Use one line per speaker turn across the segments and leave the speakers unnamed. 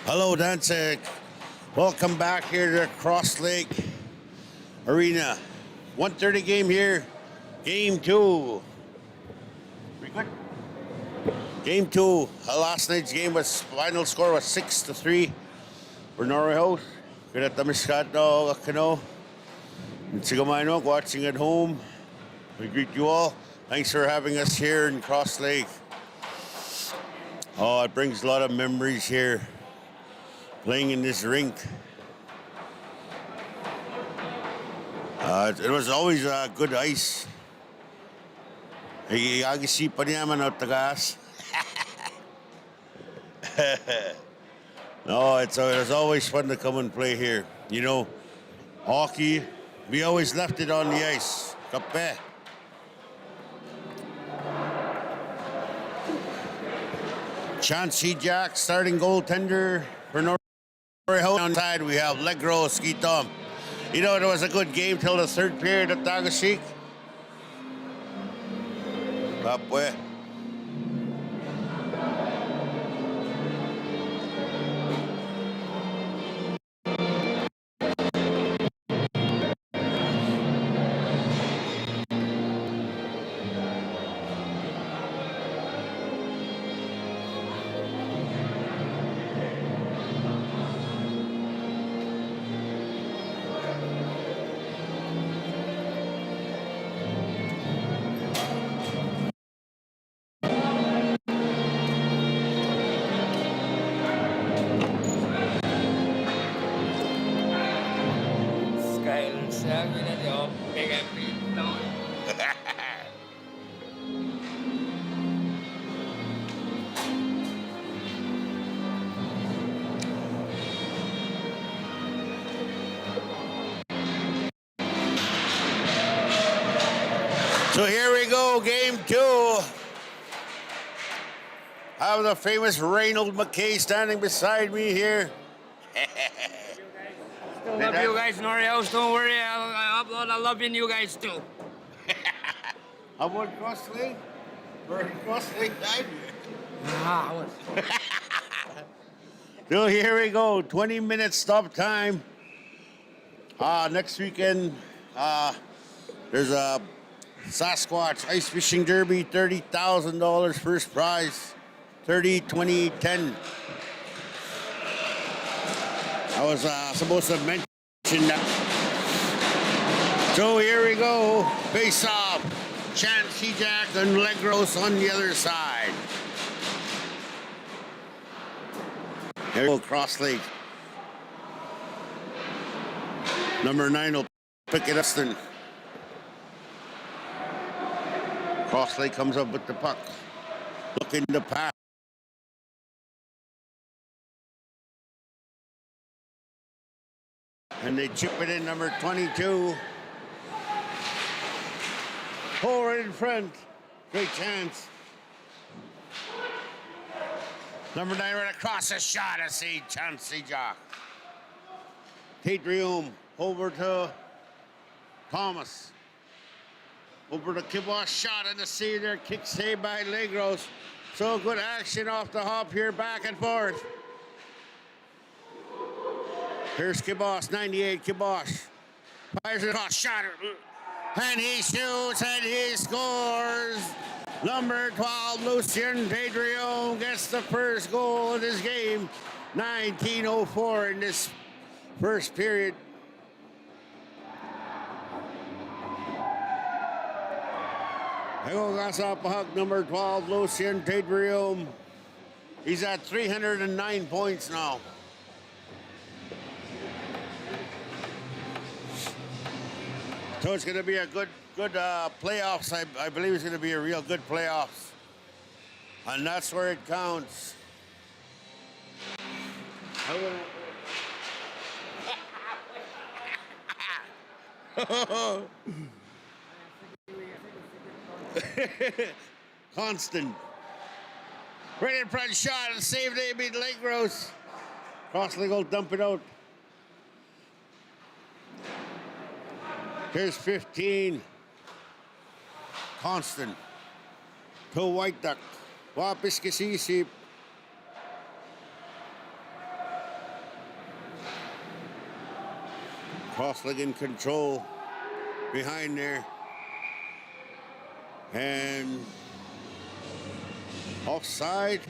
Hello, Danzig. Welcome back here to Cross Lake Arena. 1:30 game here. Game two. We good? Game two. Last night's game was final score was 6-3 for Norway House. Good at the Miskado Kano. And Sigamaino watching at home. We greet you all. Thanks for having us here in Cross Lake. Oh, it brings a lot of memories here. Playing in this rink. It was always good ice. Igagisipan niya man out the gas. No, it was always fun to come and play here. You know, hockey, we always left it on the ice. Kape. Chancey Jack, starting goaltender for Norway House. On side we have Legro Skitom. You know, it was a good game till the third period at Tagashik. Kapwe. So here we go, game two. I have the famous Reynold McKay standing beside me here.
Still love you guys, Norway House. Don't worry, I'll upload. I love you guys too.
How about Cross Lake? Where Cross Lake died? So here we go, 20 minutes stop time. Next weekend, there's a Sasquatch Ice Fishing Derby, $30,000 first prize, 30, 20, 10. I was supposed to mention that. So here we go, face off, Chancey Jack and Legros on the other side. Here we go, Cross Lake. Number 9 will pick it up. Cross Lake comes up with the puck. Looking to pass. And they chip it in, number 22. Forward in front. Great chance. Number 9 right across the shot. I see Chancey Jack. Tatrium over to Thomas. Over the Kibosh shot in the sea there. Kick saved by Legros. So good action off the hop here, back and forth. Here's Kibosh, 98 Kibosh. Fires it across, shot it. And he shoots and he scores. Number 12, Lucien Pedrion gets the first goal of this game. 19:04 in this first period. Hug number 12, Lucien Pedrion. He's at 309 points now. So it's going to be a good playoffs. I believe it's going to be a real good playoffs. And that's where it counts. Constant. Right in front shot and saved David Legros. Crossley will dump it out. Here's 15. Constant. To White Duck. Wapis Kisisip. Cross-leg in control behind there. And offside.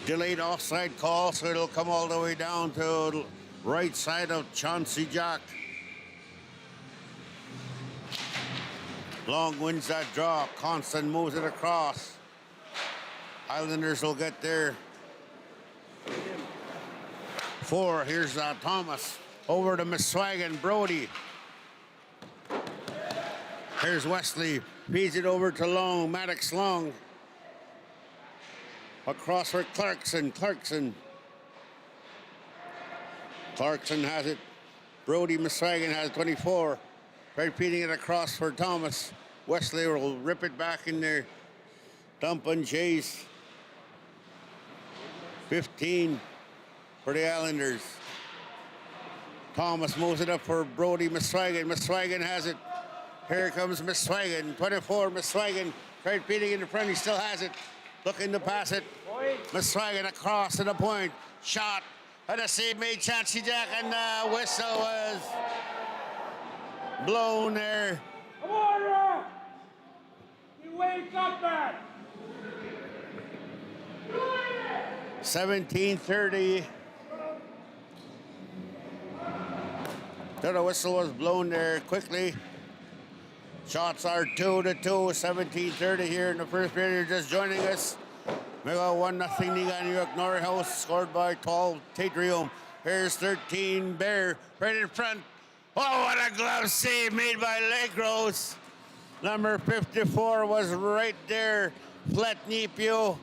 Delayed offside call, so it'll come all the way down to the right side of Chauncey Jack. Long wins that draw. Constant moves it across. Islanders will get there. 4. Here's Thomas. Over to Miswagon. Brody. Here's Wesley. Feeds it over to Long. Maddox Long. Across for Clarkson. Clarkson has it. Brody Miswagon has 24. Repeating it across for Thomas. Wesley will rip it back in there. Dump and chase. 15 for the Islanders. Thomas moves it up for Brody Miswagon. Miswagon has it. Here comes Miswagon. 24, Miswagon. Repeating in the front. He still has it. Looking to pass it. Miswagon across to the point. Shot. And a save made Chauncey Jack, and the whistle was blown there.
Come on, Rob! You wake up, man!
17:30. So the whistle was blown there quickly. Shots are 2-2, 17:30 here in the first period. You're just joining us. We got 1-0 New York Norway House, scored by 12 Tatrium. Here's 13 Bear right in front. Oh, what a glove save made by Legros. Number 54 was right there, Fletnipio,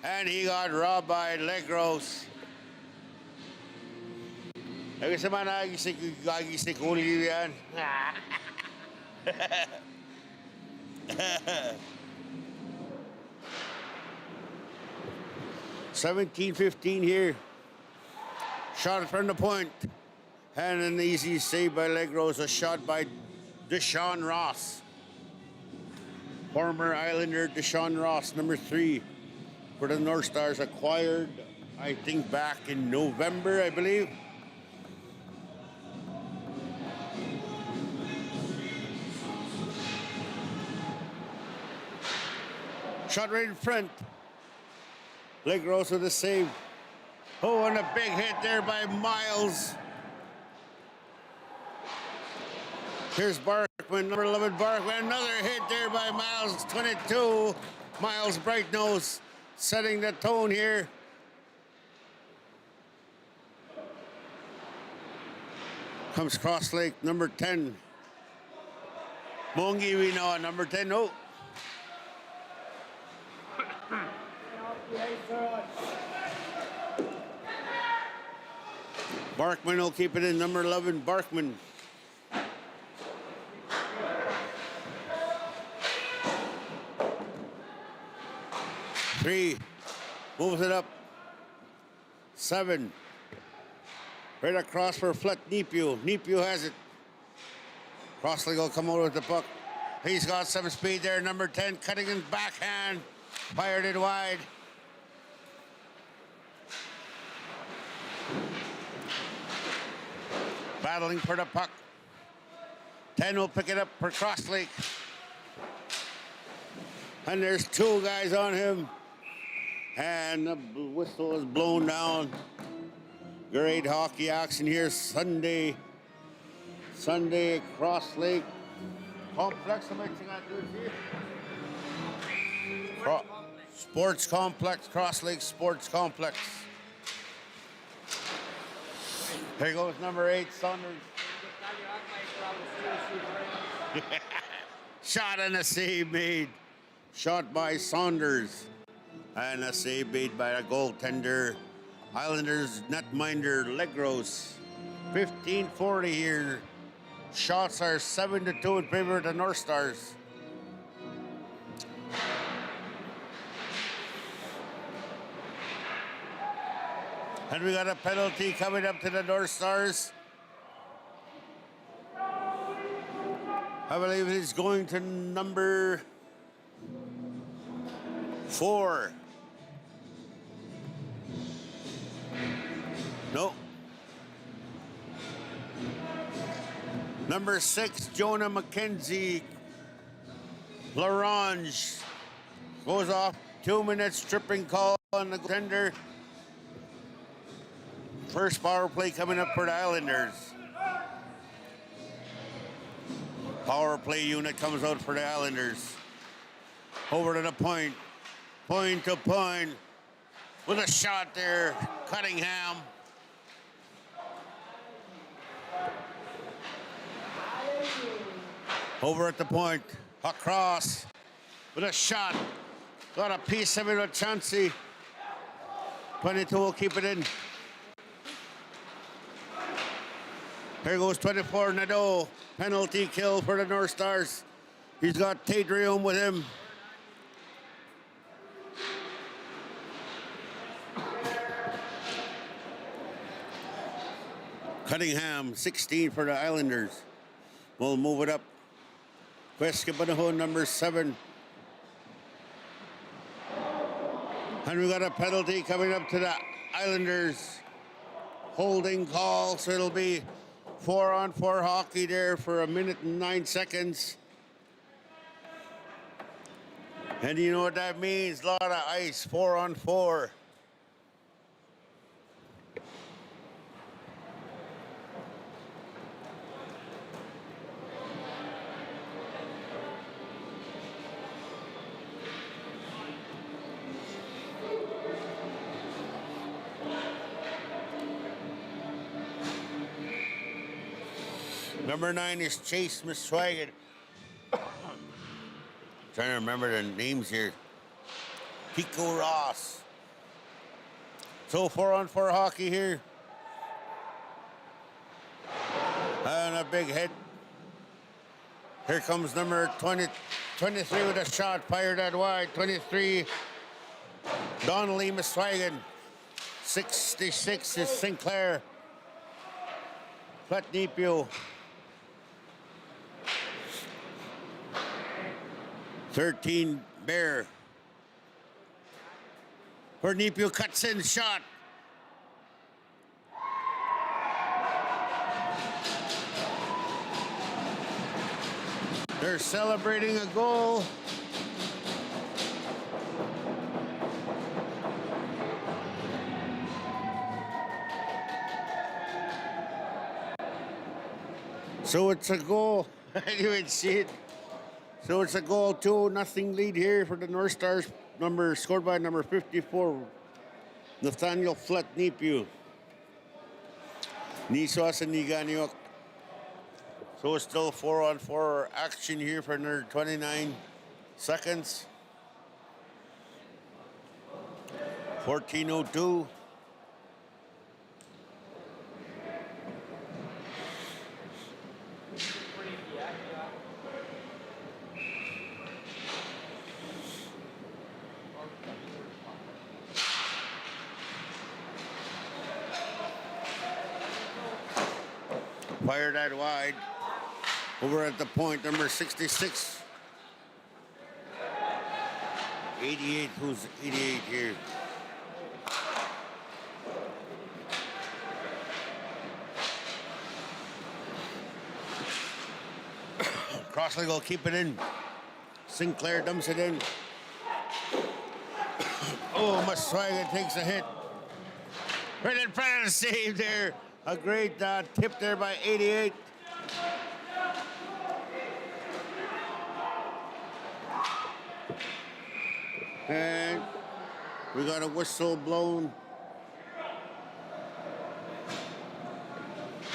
and he got robbed by Legros. Kasi man nagisik uli yan. 17-15 here. Shot from the point. And an easy save by Legros. A shot by Deshaun Ross. Former Islander Deshaun Ross, number 3 for the Northstars, acquired, I think, back in November, I believe. Shot right in front. Legros with a save. Oh, and a big hit there by Miles. Here's Barkman, number 11 Barkman. Another hit there by Miles, 22. Miles Brightnose setting the tone here. Comes Cross Lake, number 10. Mongi, we know, number 10. Oh. Barkman will keep it in, number 11, Barkman. Three, moves it up. 7, right across for Fletnipio. Nipio has it. Crossley will come over with the puck. He's got some speed there, number 10, cutting in backhand. Fired it wide. Battling for the puck. 10 will pick it up for Cross Lake. And there's 2 guys on him. And the whistle is blown down. Great hockey action here Sunday. Cross Lake Complex. Sports Complex, Cross Lake Sports Complex. Here goes number 8, Saunders. Shot and a save made. Shot by Saunders. And a save made by a goaltender. Islanders netminder Legros. 15:40 here. Shots are 7-2 in favor of the Northstars. And we got a penalty coming up to the Northstars. I believe it's going to number 4. No. Number 6, Jonah McKenzie. Larange goes off. 2 minutes tripping call on the goaltender. First power play coming up for the Islanders. Power play unit comes out for the Islanders. Over to the point. Point to point. With a shot there. Cunningham. Over at the point. Across. With a shot. Got a piece of it with Chauncey. 22 will keep it in. Here goes 24 Nadeau. Penalty kill for the Northstars. He's got Tadrium with him. Cunningham, 16 for the Islanders. We'll move it up. Queskibanaho, number 7. And we got a penalty coming up to the Islanders. Holding call, so it'll be 4-on-4 hockey there for 1 minute and 9 seconds. And you know what that means? A lot of ice, 4-on-4. Number 9 is Chase Miswagon. Trying to remember the names here. Pico Ross. So 4-on-4 hockey here. And a big hit. Here comes number 23 with a shot fired out wide. 23, Donnelly Miswagon. 66 is Sinclair. Platnipio. 13, Bear. Cornipio cuts in, shot. They're celebrating a goal. So it's a goal. I didn't even see it. So it's a goal, 2-0 lead here for the Northstars. Scored by number 54, Nathaniel Flatnipiu. Nisos and Niganiok. So it's still 4-on-4 action here for another 29 seconds. 14:02. Fired that wide. Over at the point, number 66. 88, who's 88 here? Crossley will keep it in. Sinclair dumps it in. Oh, Muswagon takes a hit. Right in front of the save there. A great tip there by 88. And we got a whistle blown.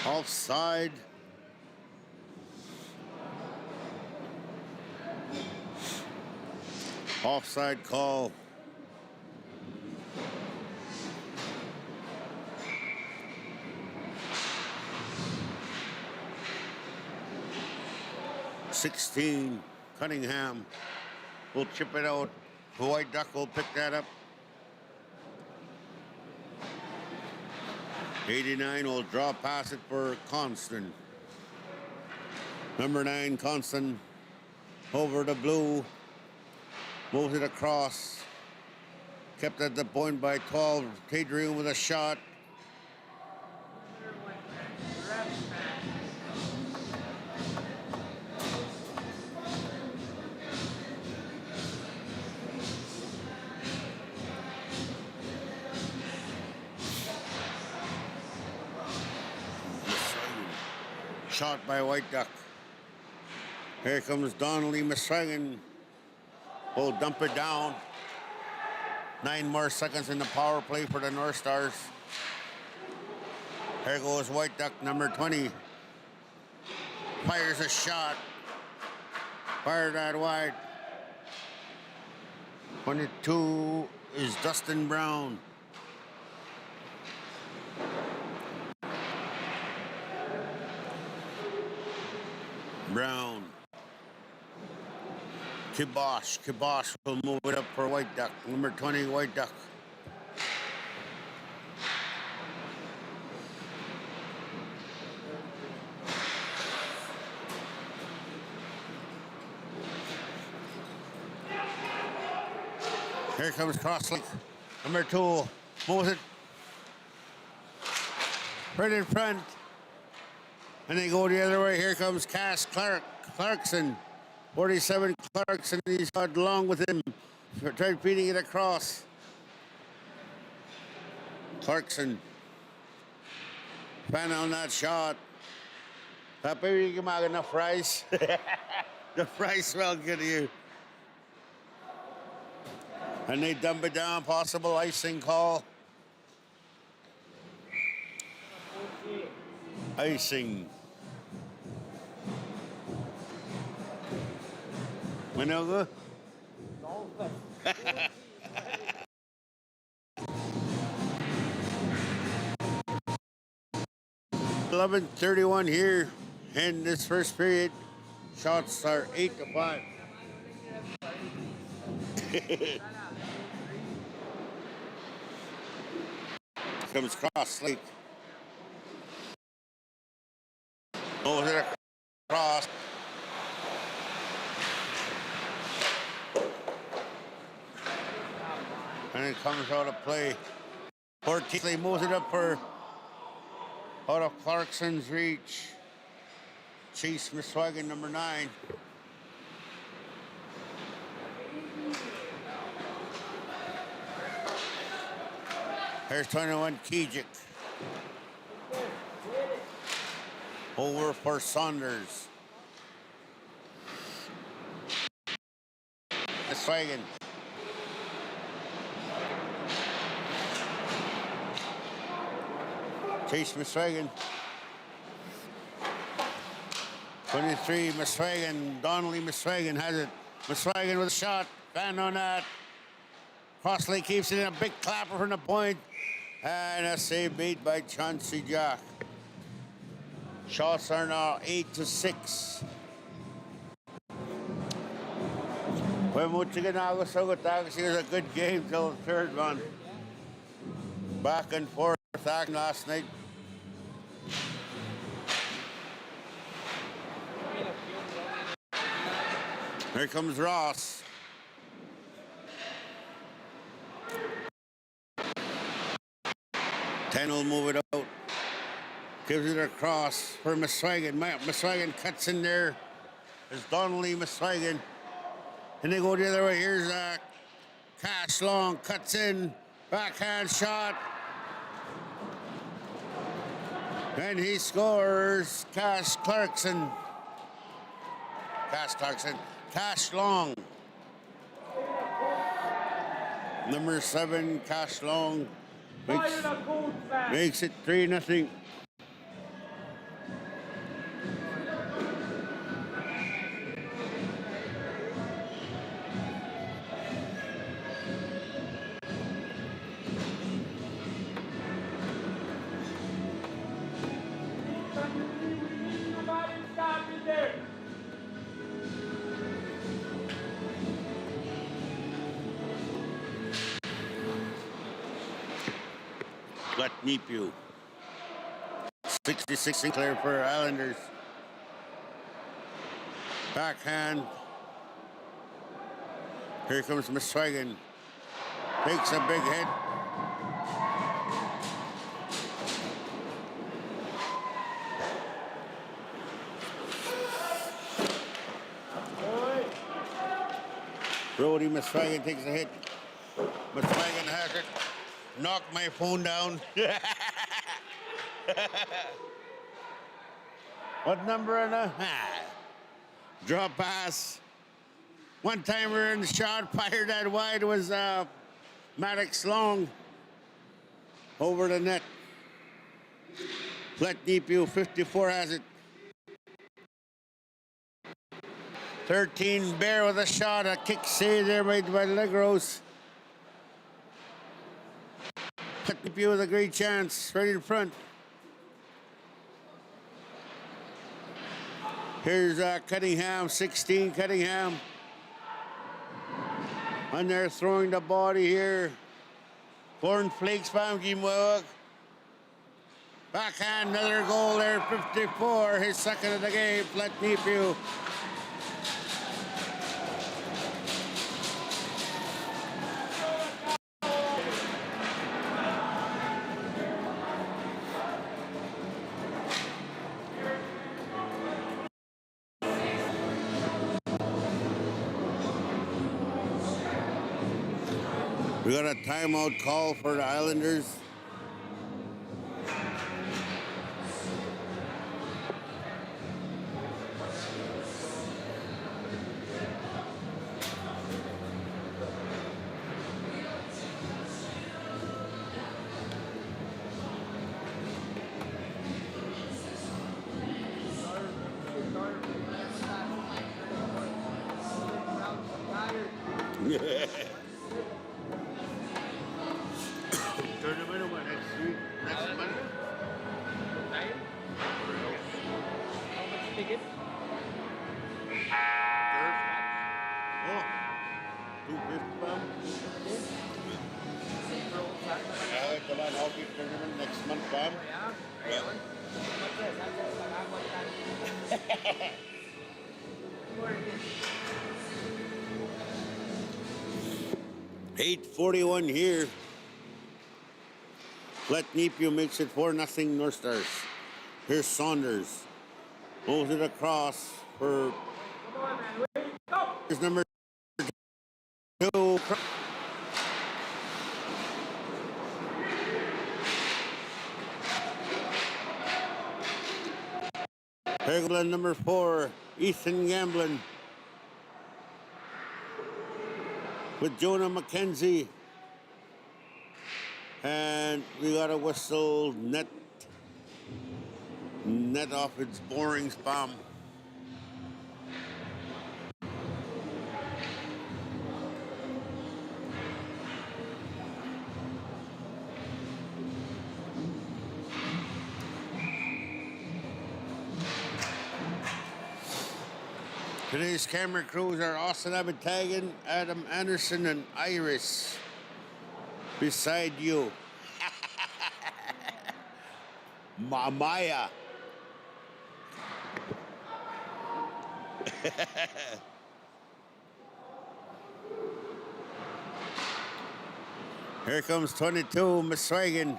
Offside. Offside call. (16) Cunningham will chip it out. White Duck will pick that up. 89 will draw past it for Constant. Number 9, Constant, over the blue, moves it across. Kept at the point by 12. Adrian with a shot. Shot by White Duck. Here comes Donnelly Miswagon. Will dump it down. 9 more seconds in the power play for the Northstars. Here goes White Duck, number 20. Fires a shot. Fired out wide. 22 is Dustin Brown. Brown. Kibosh. Kibosh will move it up for White Duck. Number 20, White Duck. Here comes Crossley. Number 2. Moves it. Right in front. And they go the other way. Here comes Cass Clarkson. 47 Clarkson. He's got along with him. Tried feeding it across. Clarkson. Fan on that shot. Tapi you can enough fries. The fries smell good to you. And they dump it down. Possible icing call. Icing. Manoga? 11:31 here in this first period. Shots are 8-5. Comes Crossley. Moves it across. And it comes out of play. Ortiz moves it up for out of Clarkson's reach. Chase Miswagon, number 9. Here's 21 Kijik. Over for Saunders. Miswagon. Chase Miswagon. 23 Miswagon. Donnelly Miswagon has it. Miswagon with a shot. Fan on that. Crossley keeps it in a big clapper from the point. And a save made by Chauncey Jack. Shots are now 8-6. Well, mucho ganado sa Gutagas. It was a good game till the third one. Back and forth action last night. Here comes Ross. Ten will move it out. Gives it across for Miswagon. Miswagon cuts in there. There's Donnelly Miswagon. And they go the other way. Here's Cash Long. Cuts in. Backhand shot. And he scores. Cash Clarkson. Cash Long. Number 7, Cash Long. Makes it 3-0. Got Nipu. 66 Sinclair for Islanders. Backhand. Here comes Miswagon. Takes a big hit. Brody Miswagen takes a hit. Miswagen has it. Knocked my phone down. What number in the drop pass? One timer in the shot fired that wide was Maddox Long over the net. Flat DPU 54 has it. 13 Bear with a shot, a kick save there made by Legros. Flat DPU with a great chance right in front. Here's Cunningham, 16 Cunningham. And they're throwing the body here. Cornflakes, Bamgimwag. Backhand, another goal there, 54. His second of the game, Flat DPU. We got a timeout call for the Islanders. Tournament what, next week? Next Monday?
How much ticket?
Oh, 250 pounds. Come on, hockey tournament next month, Bob. Yeah. 8:41 here. Flat DPU makes it 4-0 Northstars. Here's Saunders. Moves it across for his number 2. Herglin number 4, Ethan Gamblin. With Jonah McKenzie. And we got a whistle net off its borings bomb. Today's camera crews are Austin Abitagan, Adam Anderson, and Iris. Beside you. Maya. Here comes 22, Miswagen.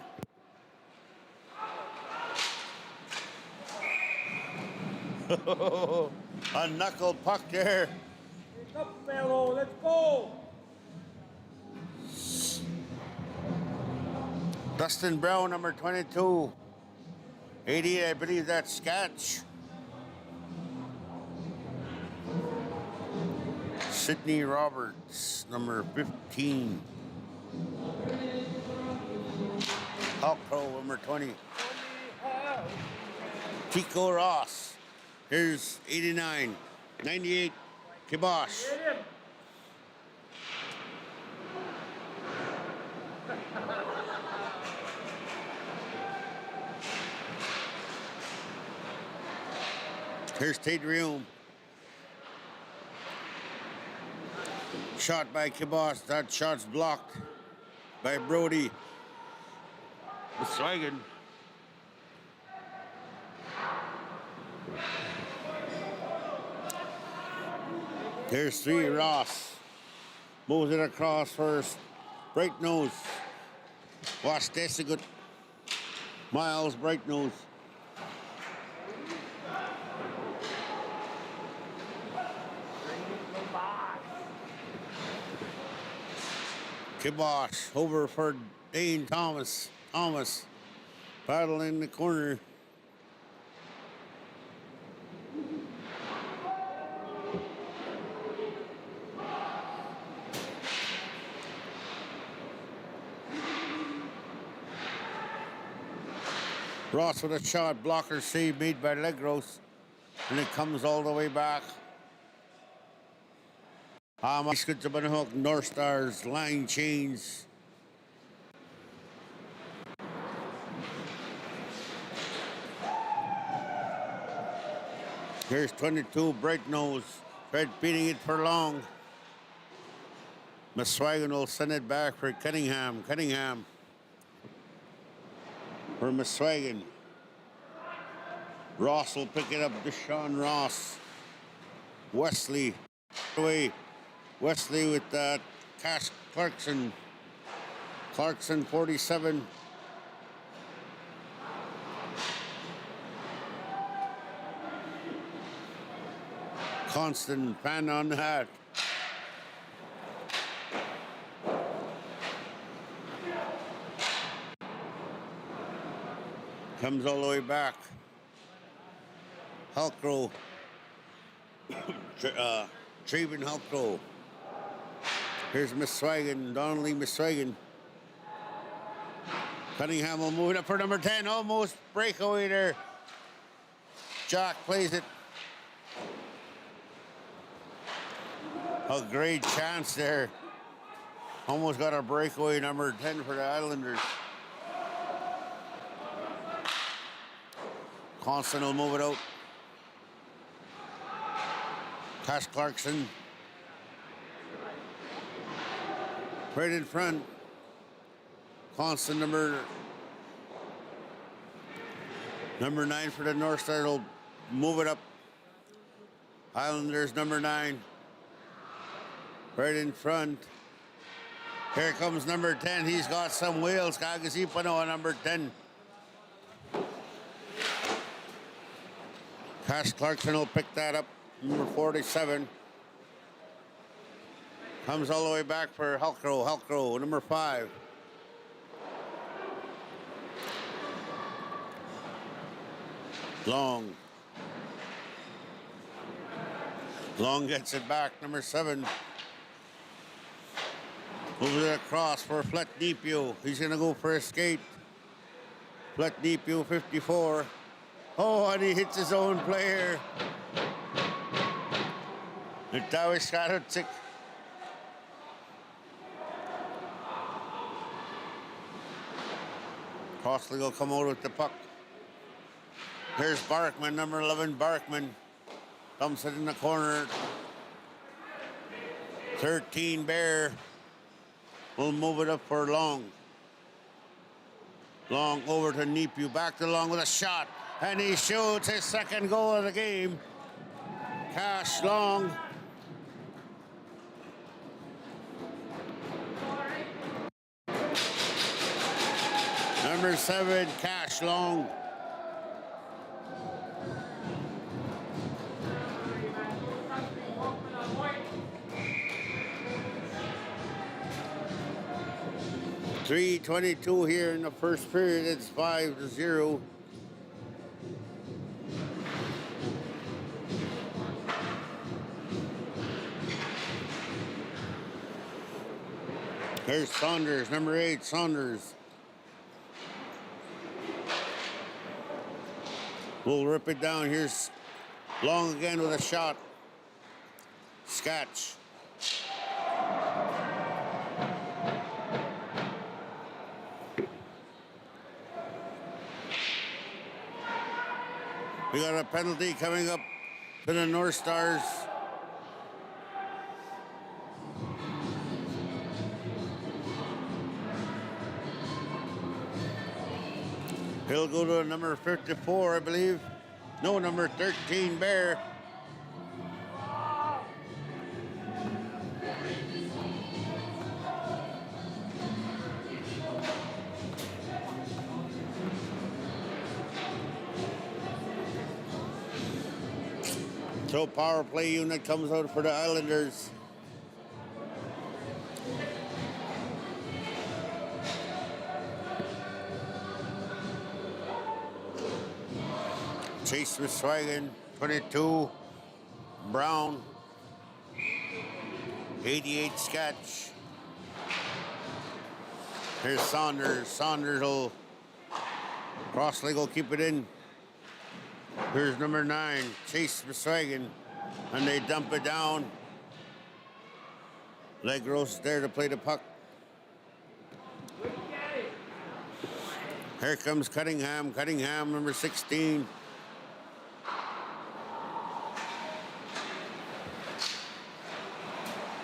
A knuckle puck there.
Wake up, fellow. Let's go.
Dustin Brown, number 22. 88, I believe that's Scotch. Sydney Roberts, number 15. Hawk Pro, number 20. Tico Ross. Here's 89. 98, Kibosh. Here's Tate Rium. Shot by Kibosh. That shot's blocked by Brody. Miswagen. Here's 3, Ross. Moves it across first. Bright nose. Watch this a good. Miles, bright nose. Kibosh over for Dane Thomas. Thomas battle in the corner. Ross with a shot, blocker save made by Legros, and it comes all the way back. He's good to Hook, Northstars, line change. Here's 22, Bright Nose. Tried beating it for long. Miswagon will send it back for Cunningham. Cunningham for Miswagon. Ross will pick it up. Deshaun Ross. Wesley away. Wesley with Cash Clarkson. Clarkson 47. Constant fan on the hat. Comes all the way back. Halkrow. Traven Halkrow. Here's Miswagon, Donnelly Miswagon. Cunningham will move it up for number 10. Almost breakaway there. Jock plays it. A great chance there. Almost got a breakaway, number 10 for the Islanders. Constant will move it out. Cash Clarkson. Right in front. Constant number 9 for the Northstars will move it up. Islanders number 9. Right in front. Here comes number 10. He's got some wheels. Kagasipano, number 10. Cash Clarkson will pick that up. Number 47. Comes all the way back for Halkrow. Halkrow, number 5. Long. Long gets it back. Number 7. Moves it across for Fletnipio. He's going to go for a skate. Fletnipio, 54. Oh, and he hits his own player. Nagtawis Karotsik. Crossley will come out with the puck. Here's Barkman, number 11, Barkman. Dumps it in the corner. 13, Bear. We'll move it up for Long. Long over to Nipu. Back to Long with a shot. And he shoots his second goal of the game. Cash Long. Number 7, Cash Long. .322 here in the first period. It's 5-0. There's Saunders, number 8, Saunders. We'll rip it down. Here's Long again with a shot. Scotch. We got a penalty coming up to the Northstars. He'll go to number 54, I believe. No, number 13, Bear. So power play unit comes out for the Islanders. Chase Miswagen, 22. Brown, 88 Sketch. Here's Saunders. Saunders will cross leg will keep it in. Here's number 9, Chase Miswagen. And they dump it down. Legros there to play the puck. Here comes Cunningham. Cunningham, number 16.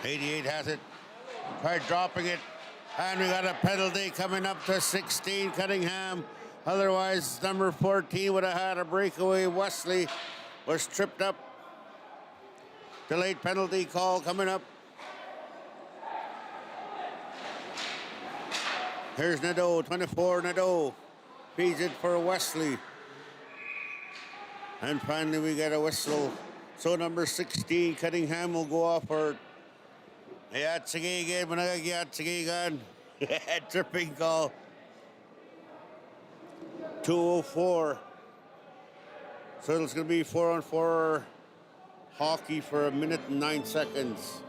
'88 has it. Tried dropping it. And we got a penalty coming up to 16, Cunningham. Otherwise, number 14 would have had a breakaway. Wesley was tripped up. Delayed penalty call coming up. Here's Nadeau, 24 Nadeau. Feeds it for Wesley. And finally we get a whistle. So number 16, Cunningham will go off for Yatsigi again. Yatsigi again. Tripping call. 2:04. So it's going to be 4-on-4 hockey for 1 minute and 9 seconds.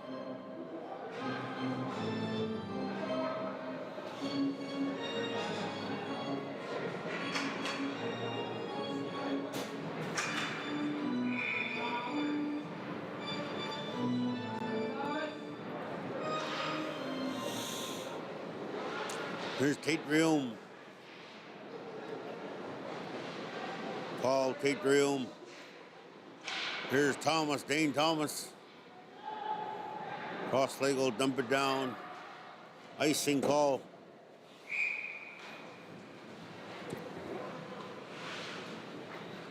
Here's Tate Reum. Call Tate Reum. Here's Thomas, Dane Thomas. Cross leg will dump it down. Icing call.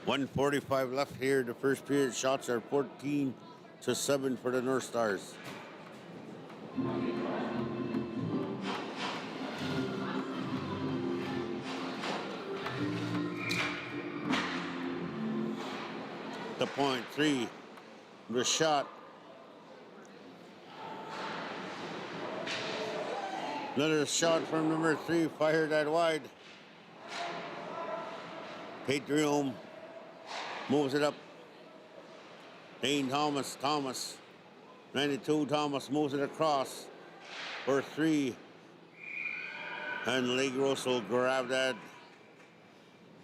.145 left here. The first period shots are 14-7 for the Northstars. The point, 3. The shot. Another shot from number 3, fired that wide. Tate Reum moves it up. Dane Thomas, 92 Thomas moves it across for 3. And Legros will grab that.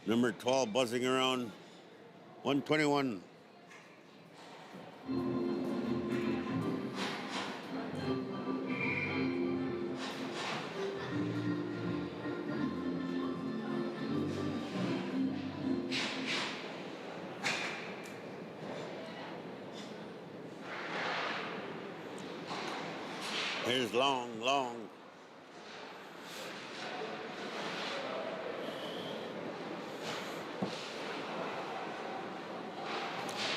Number 12 buzzing around. 121. Here's long.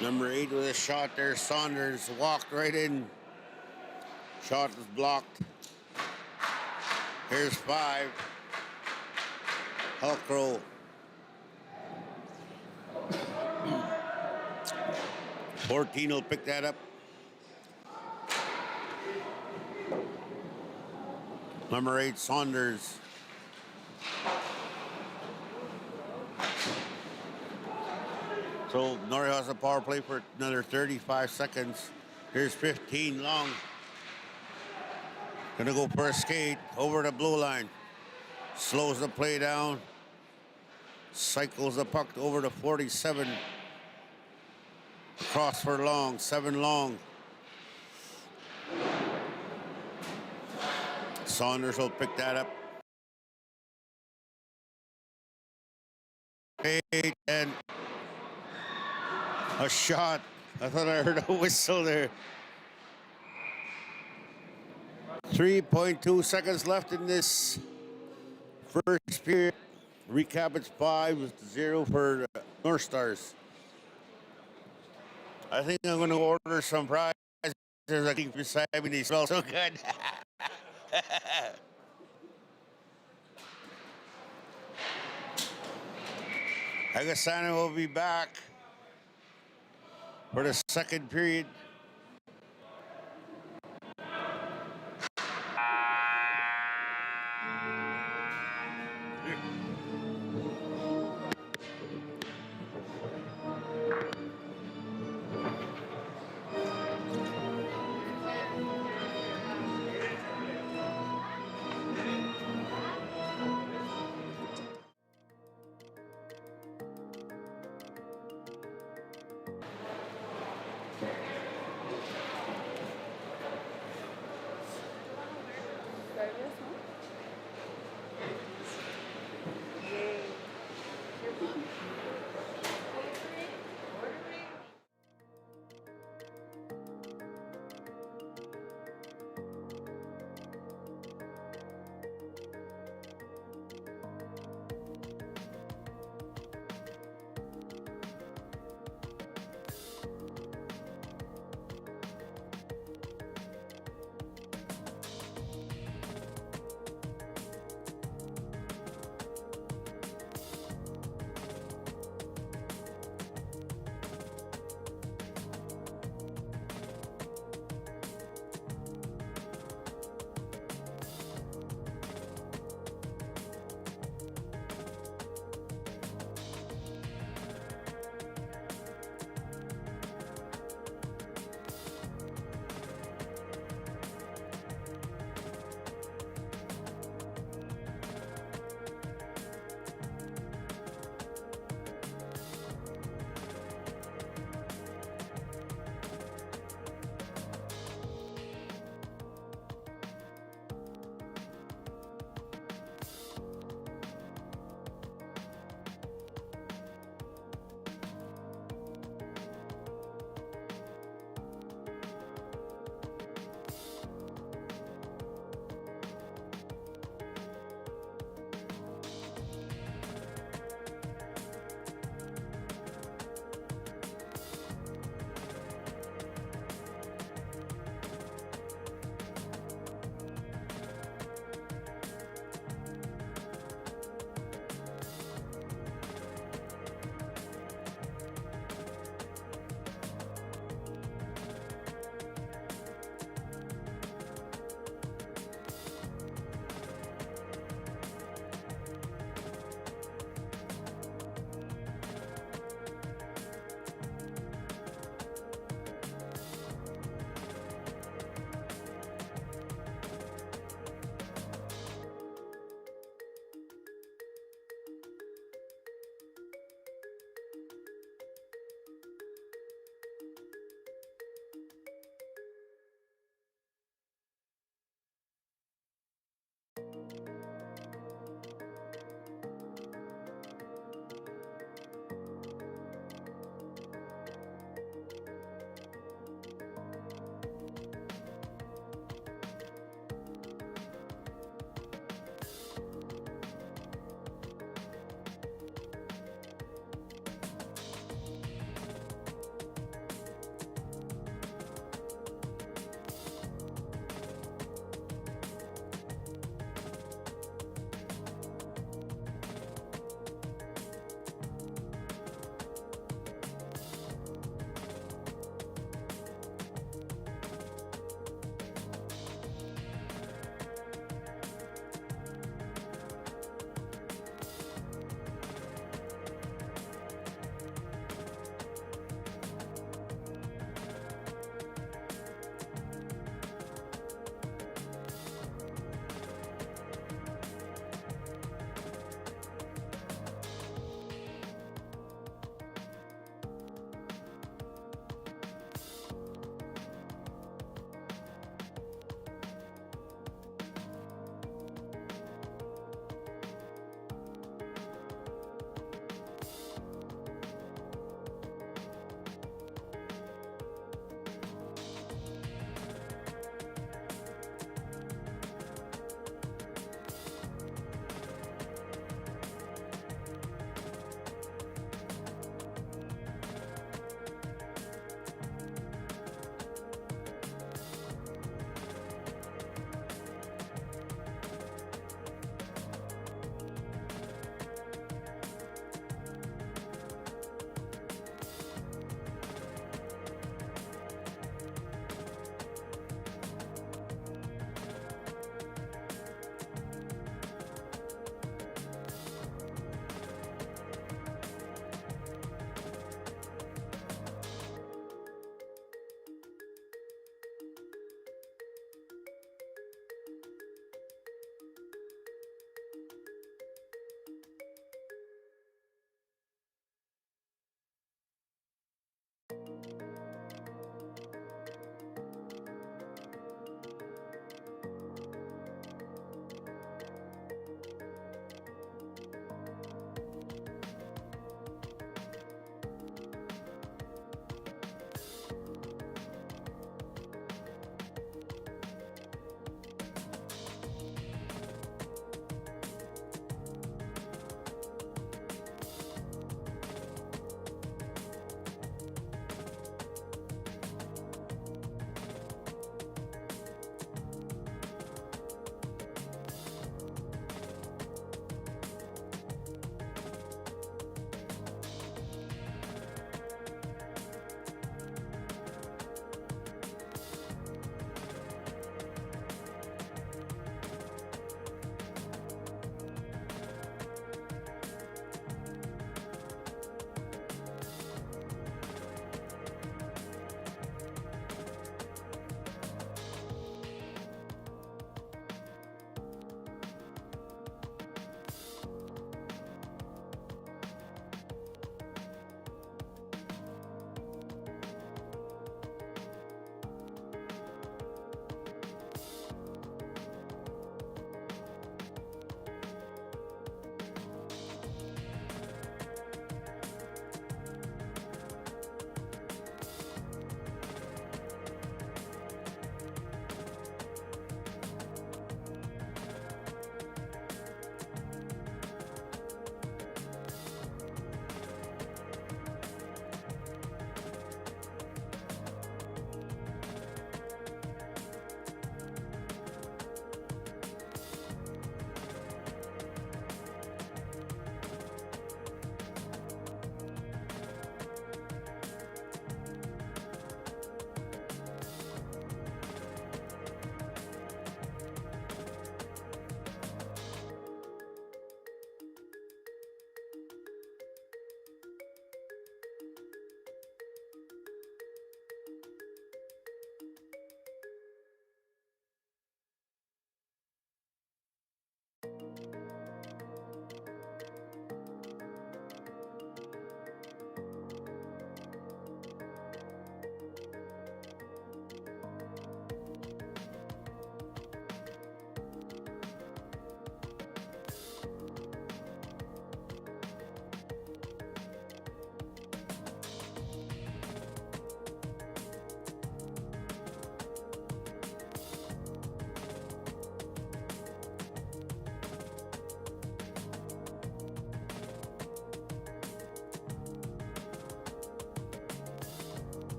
Number 8 with a shot there. Saunders walked right in. Shot was blocked. Here's 5. Hulkrow. 14 will pick that up. Number 8, Saunders. So Norway has a power play for another 35 seconds. Here's 15 long. Gonna go for a skate over the blue line. Slows the play down. Cycles the puck over to 47. Cross for long, 7 long. Saunders will pick that up. 8 and a shot. I thought I heard a whistle there. 3.2 seconds left in this first period. Recap, it's 5-0 for the Northstars. I think I'm going to order some fries. I think beside me, they smell so good. Agasano will be back. for the second period.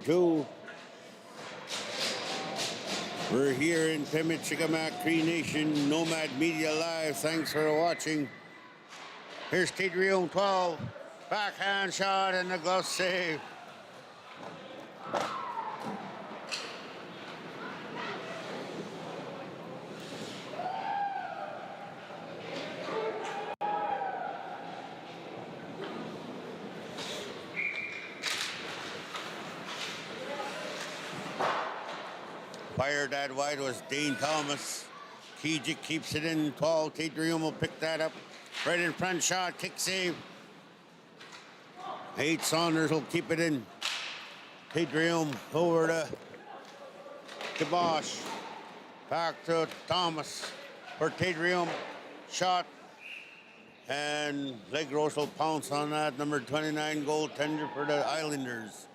2. We're here in Pemichikamak Cree Nation, Nomad Media Live. Thanks for watching. Here's Tidrium 12. Backhand shot and the glove save. Fired that wide was Dane Thomas. Kijik keeps it in 12. Tidrium will pick that up. Right in front shot, kick save. 8 Saunders will keep it in. Tidrium over to Bosch. Back to Thomas for Tidrium. Shot. And Legros will pounce on that. Number 29 goaltender for the Islanders.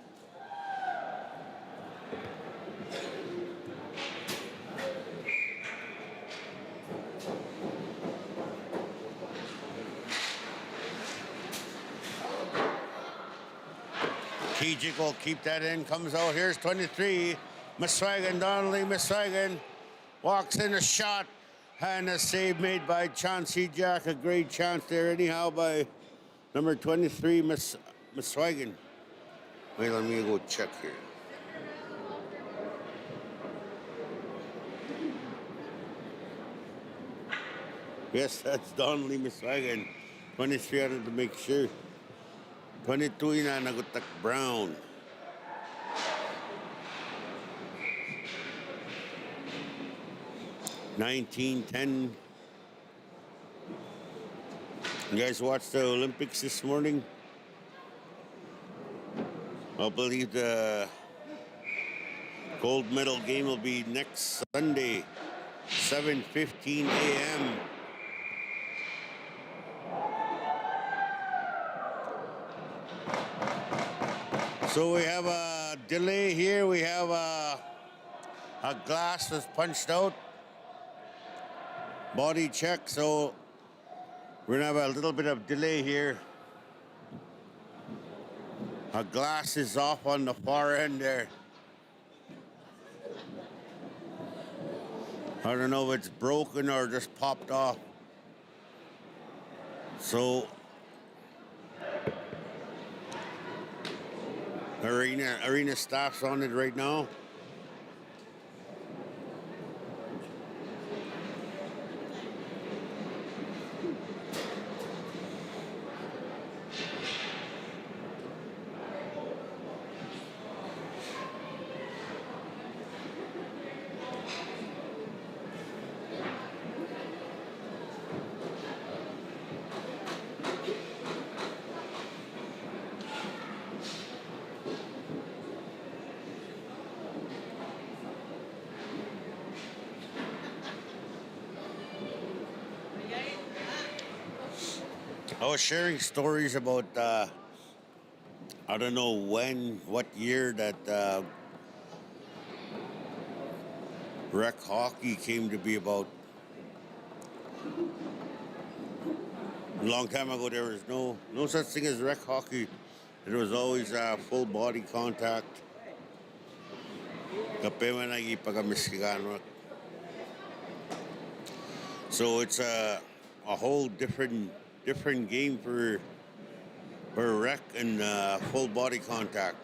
Kijik will keep that in, comes out. Here's 23. Miswagon, Donnelly, Miswagon walks in a shot. And a save made by Chauncey Jack. A great chance there, anyhow, by number 23, Miswagon. Wait, let me go check here. Yes, that's Donnelly Miswagon. 23 out of to make sure. 22 inanagutak Brown. $19-10. You guys watched the Olympics this morning? I believe the gold medal game will be next Sunday, 7:15 a.m. So we have a delay here. We have a glass was punched out. Body check, so we're gonna have a little bit of delay here. A glass is off on the far end there. I don't know if it's broken or just popped off. So arena staff's on it right now. I was sharing stories about, I don't know what year that rec hockey came to be about. A long time ago, there was no such thing as rec hockey. It was always full body contact. So it's a whole different game for rec and full body contact.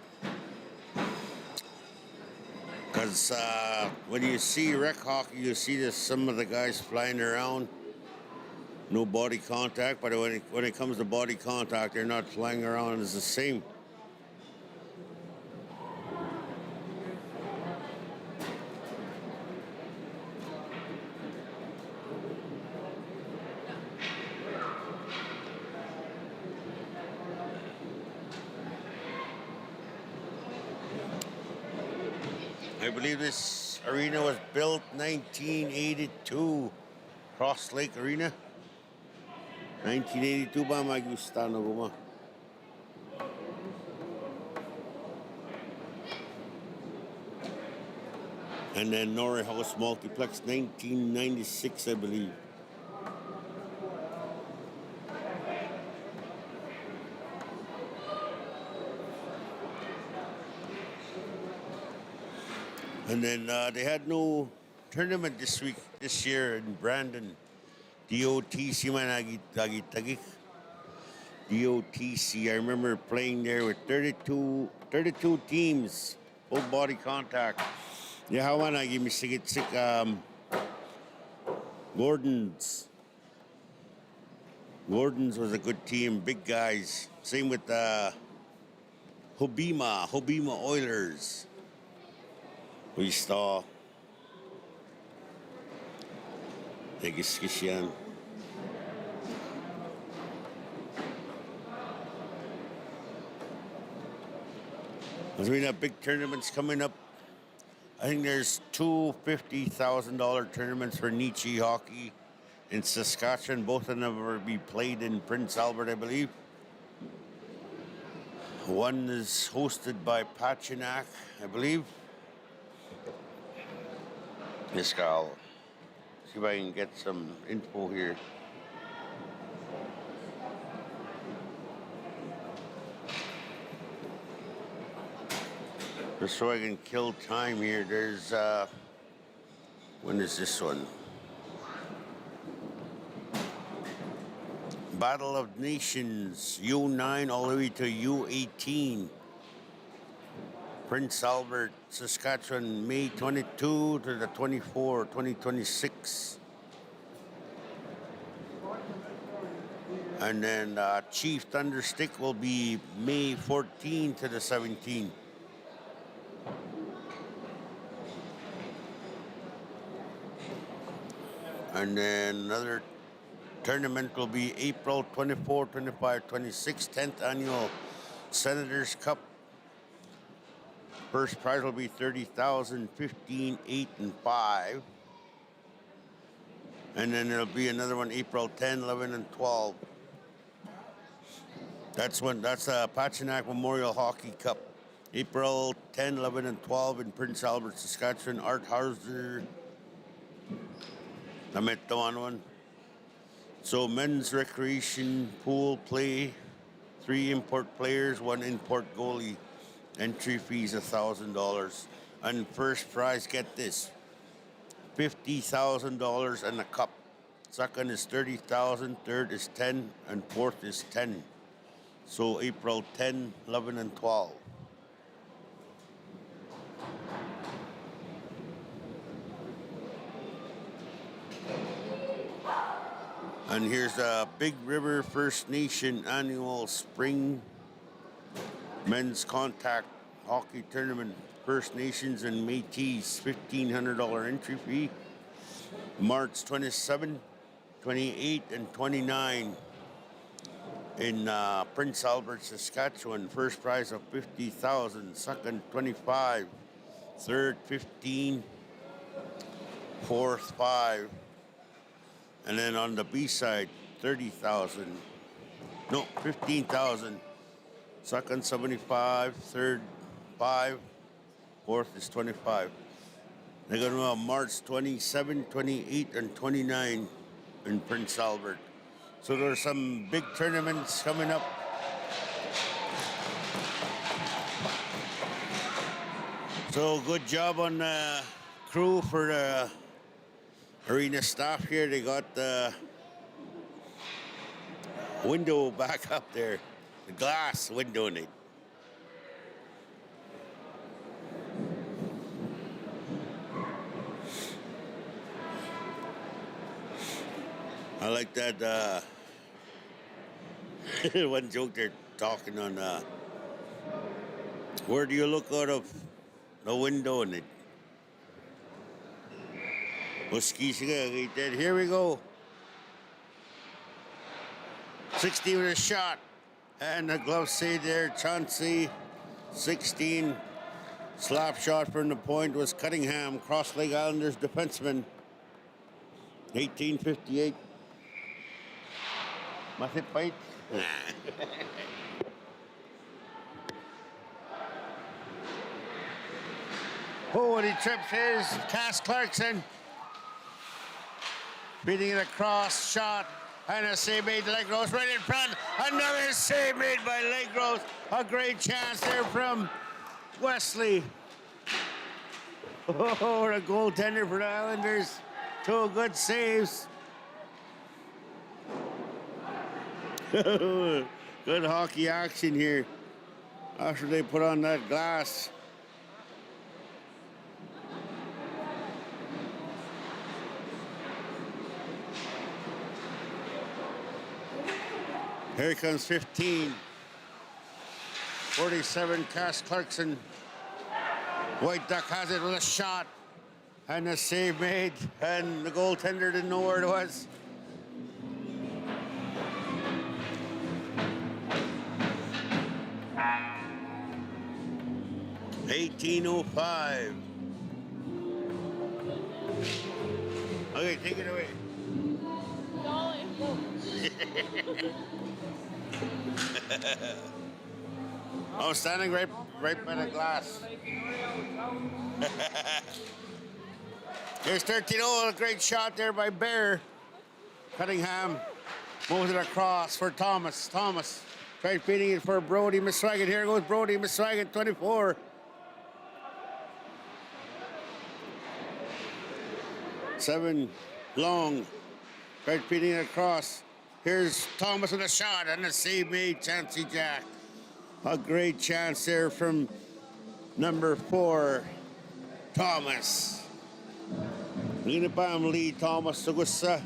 Because when you see rec hockey, you see some of the guys flying around, no body contact. But when it comes to body contact, they're not flying around. It's the same. I believe this arena was built 1982, Cross Lake Arena. 1982 ba mag-gusta na guma? And then Norway House Multiplex, 1996, I believe. And then they had no tournament this year in Brandon. DOTC man agitagik. DOTC. I remember playing there with 32 teams, full body contact. Yeah, how man give me sick Gordon's. Gordon's was a good team, big guys. Same with Hobima Oilers. We saw. Tegiskisyan. We have big tournaments coming up. I think there's two $50,000 tournaments for Nietzsche hockey in Saskatchewan. Both of them will be played in Prince Albert, I believe. One is hosted by Pachinak, I believe. This guy, I'll see if I can get some info here. Just so I can kill time here, there's, when is this one? Battle of Nations, U9 all the way to U18. Prince Albert, Saskatchewan, May 22 to the 24, 2026. And then Chief Thunderstick will be May 14 to the 17th. And then another tournament will be April 24, 25, 26, 10th annual Senators Cup. First prize will be $30,000, 15, 8, and 5. And then there'll be another one April 10, 11, and 12. That's Pachinak Memorial Hockey Cup. April 10, 11, and 12 in Prince Albert, Saskatchewan. Art Hauser. I met the one. So men's recreation pool play, 3 import players, 1 import goalie. Entry fees $1,000. And first prize, get this, $50,000 and a cup. Second is $30,000, third is 10, and fourth is 10. So April 10, 11, and 12. And here's the Big River First Nation annual spring men's contact hockey tournament. First Nations and Métis, $1,500 entry fee. March 27, 28, and 29 in Prince Albert, Saskatchewan. First prize of $50,000, second $25,000, third $15,000, fourth $5,000. And then on the B side, $30,000. No, $15,000. Second, $75,000. Third, $5,000. Fourth is $25,000. They're going to have March 27, 28, and 29 in Prince Albert. So there's some big tournaments coming up. So good job on the crew for the arena staff here. They got the window back up there, the glass window in it. I like that one joke they're talking on, where do you look out of the window in it? Here we go. 16 with a shot. And the glove save there, Chauncey. 16. Slap shot from the point was Cunningham, Cross Lake Islanders defenseman. 1858. Masih pahit? Oh, and he trips his. Cass Clarkson. Beating it across, shot, and a save made. Legros right in front. Another save made by Legros. A great chance there from Wesley. Oh, a goaltender for the Islanders. Two good saves. Good hockey action here after they put on that glass. Here comes 15. 47, Cass Clarkson. White Duck has it with a shot. And a save made. And the goaltender didn't know where it was. $18.05. Okay, take it away. I'm standing right by the glass. Here's 13-0, a great shot there by Bear. Cunningham moves it across for Thomas. Thomas tries feeding it for Brody Miswagan. Here goes Brody Miswagan, 24. Seven long. Tries feeding it across. Here's Thomas with a shot and a save made, Chancey Jack. A great chance there from number 4, Thomas. Hindi pa ang lead, Thomas Sugusa.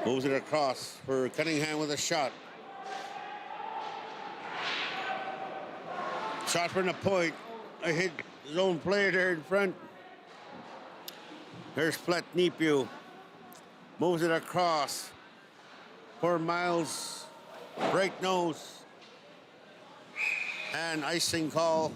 Moves it across for Cunningham with a shot. Shot from the point. I hit his own player there in front. There's Pletnipiu. Moves it across for Miles. Break nose. And icing call.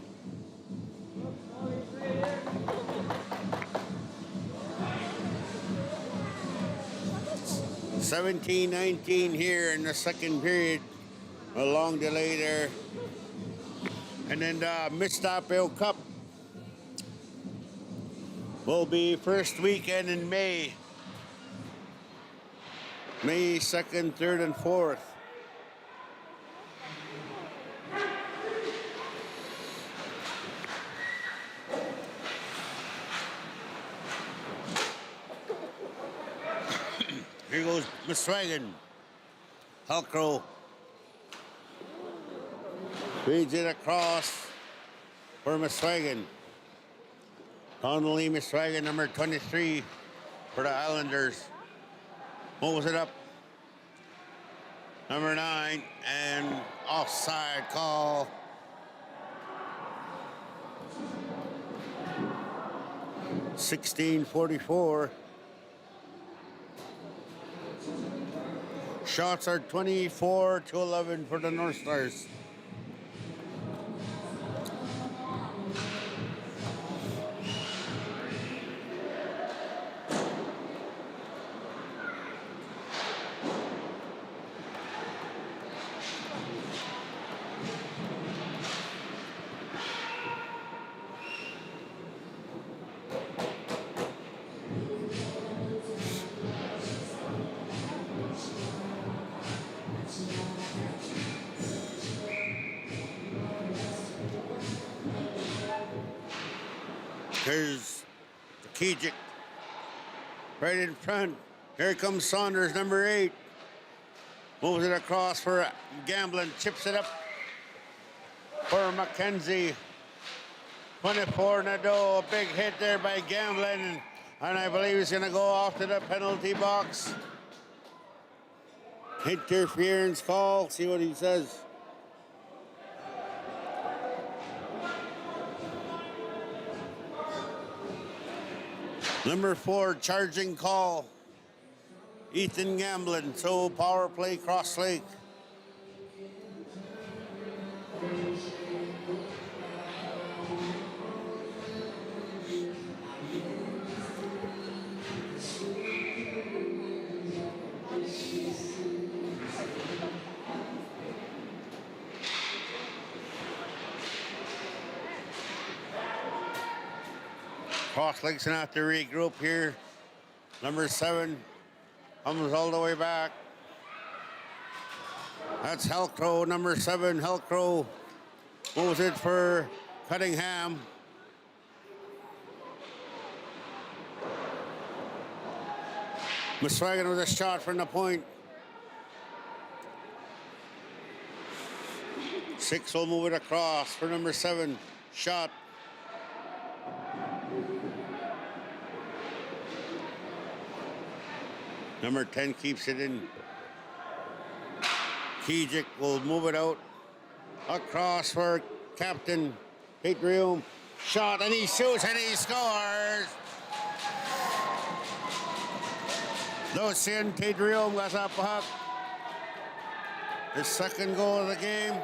$17-19 here in the second period. A long delay there. And then the Mistapel Cup will be first weekend in May. May 2nd, 3rd, and 4th. Here goes Miswagan. Halcrow feeds it across for Miswagan. Connolly Miswagan, number 23 for the Islanders. Moves it up. Number 9 and offside call. $16:44. Shots are 24-11 for the Northstars. Here's Kejic right in front. Here comes Saunders, number 8. Moves it across for Gamblin. Chips it up for McKenzie. 24 Nadeau. A big hit there by Gamblin. And I believe he's going to go off to the penalty box. Interference call. See what he says. Number 4, charging call. Ethan Gamblin. So power play Cross Lake. Cross Lake's gonna have to regroup here. Number 7 comes all the way back. That's Helcrow, number 7. Helcrow moves it for Cunningham. Muswagon with a shot from the point. 6 will move it across for number 7. Shot. Number 10 keeps it in. Kijik will move it out. Across for captain Hadrium. Shot, and he shoots and he scores. Lucien Hadrium got up puck. His second goal of the game.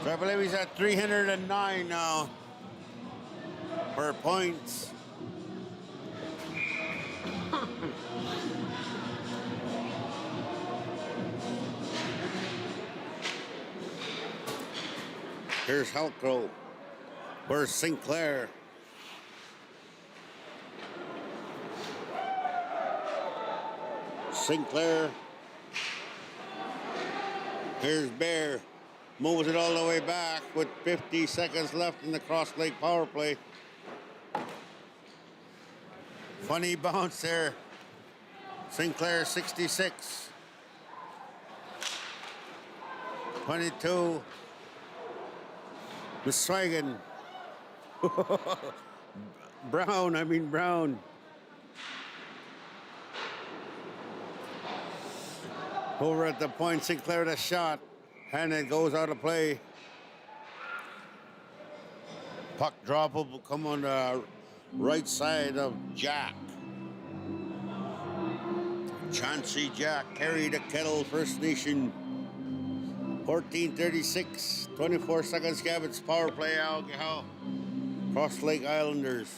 So I believe he's at 309 now for points. Here's Helcrow. Where's Sinclair? Sinclair. Here's Bear. Moves it all the way back with 50 seconds left in the Cross Lake power play. Funny bounce there. Sinclair 66. 22. Muswagon. Brown. Over at the point, Sinclair the shot. And it goes out of play. Puck drop will come on the right side of Jack. Chauncey Jack carried the Kettle First Nation. 14:36, 24 seconds. Cabot's power play out. Cross Lake Islanders.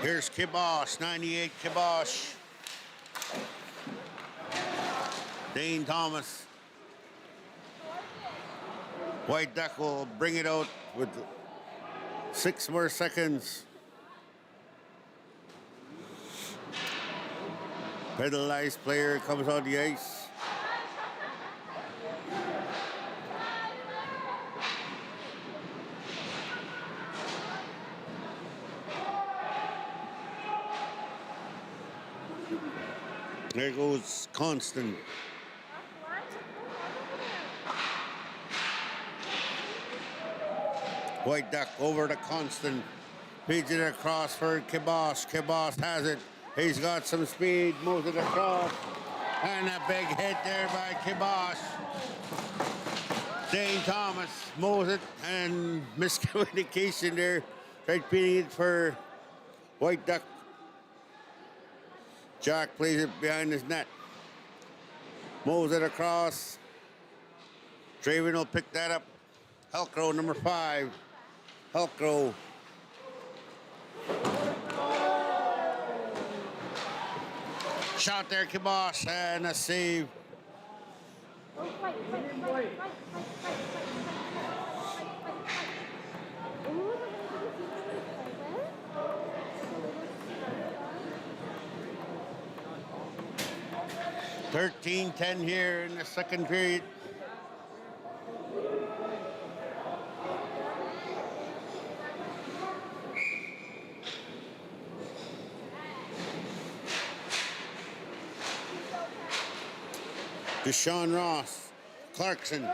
Here's Kibosh, 98 Kibosh. Dane Thomas. White Duck will bring it out with 6 more seconds. Penalized player comes on the ice. There goes Constant. White Duck over to Constant. Feeds it across for Kibosh. Kibosh has it. He's got some speed. Moves it across. And a big hit there by Kibosh. Dane Thomas moves it. And miscommunication there. Tried feeding it for White Duck. Jack plays it behind his net. Moves it across. Draven will pick that up. Helcrow, number 5. Helcrow. Shot there, Kibosh, and a save. $13-10 here in the second period. Deshaun Ross. Clarkson.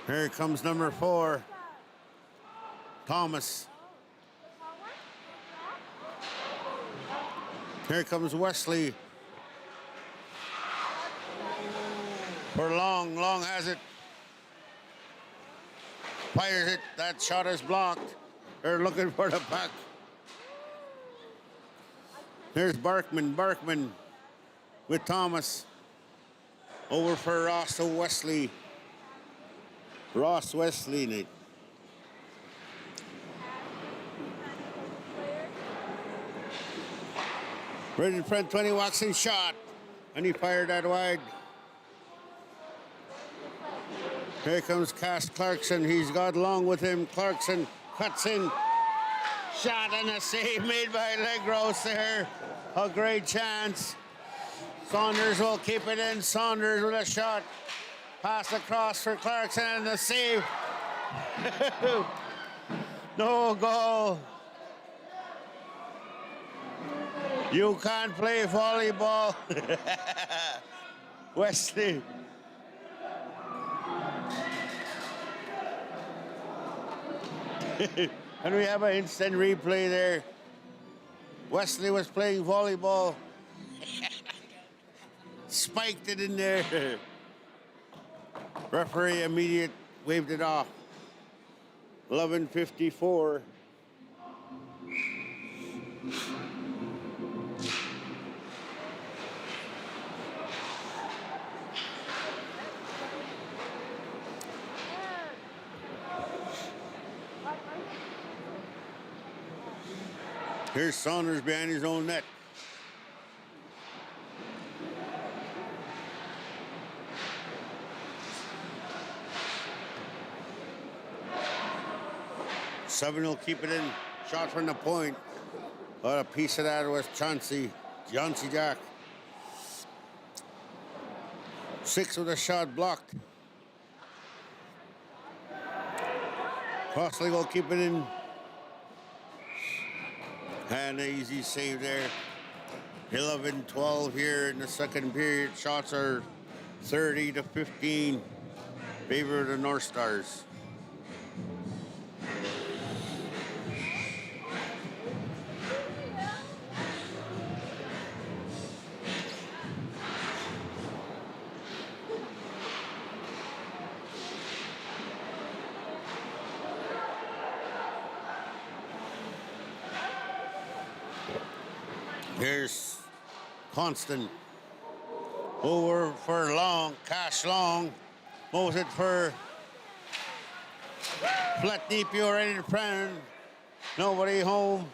Here comes number 4. Thomas. Here comes Wesley. For Long. Long has it. Fires it. That shot is blocked. They're looking for the puck. There's Barkman with Thomas. Over for Ross to Wesley. Ross Wesley, Nate. Right in front, 20 walks in shot. And he fired that wide. Here comes Cass Clarkson. He's got along with him. Clarkson cuts in. Shot and a save made by Legros there. A great chance. Saunders will keep it in. Saunders with a shot. Pass across for Clarkson and the save. No goal. You can't play volleyball. Wesley. And we have an instant replay there. Wesley was playing volleyball. Spiked it in there. Referee immediate waved it off. 11:54. Here's Saunders behind his own net. Seven will keep it in. Shot from the point. A piece of that was Chauncey Jack. 6 with a shot blocked. Crossley will keep it in. And an easy save there. 11-12 here in the second period. Shots are 30-15. Favor of the Northstars. Here's Constant. Over for Long. Cash Long. Moves it for Flatnipio ready to print. Nobody home.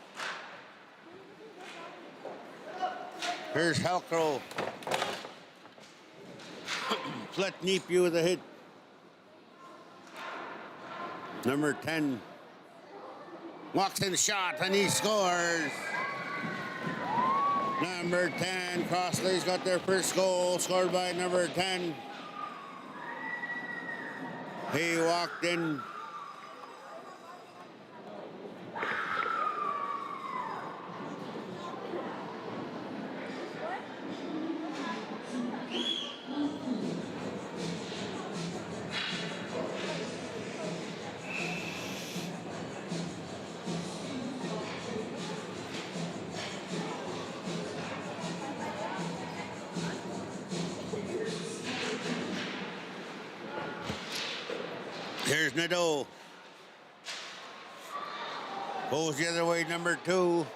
Here's Halcro. Flatnipio with a hit. Number 10. Walks in shot and he scores. Number 10, Crossley's got their first goal, scored by number 10. He walked in. Here's Nadeau. Goes the other way, number 2.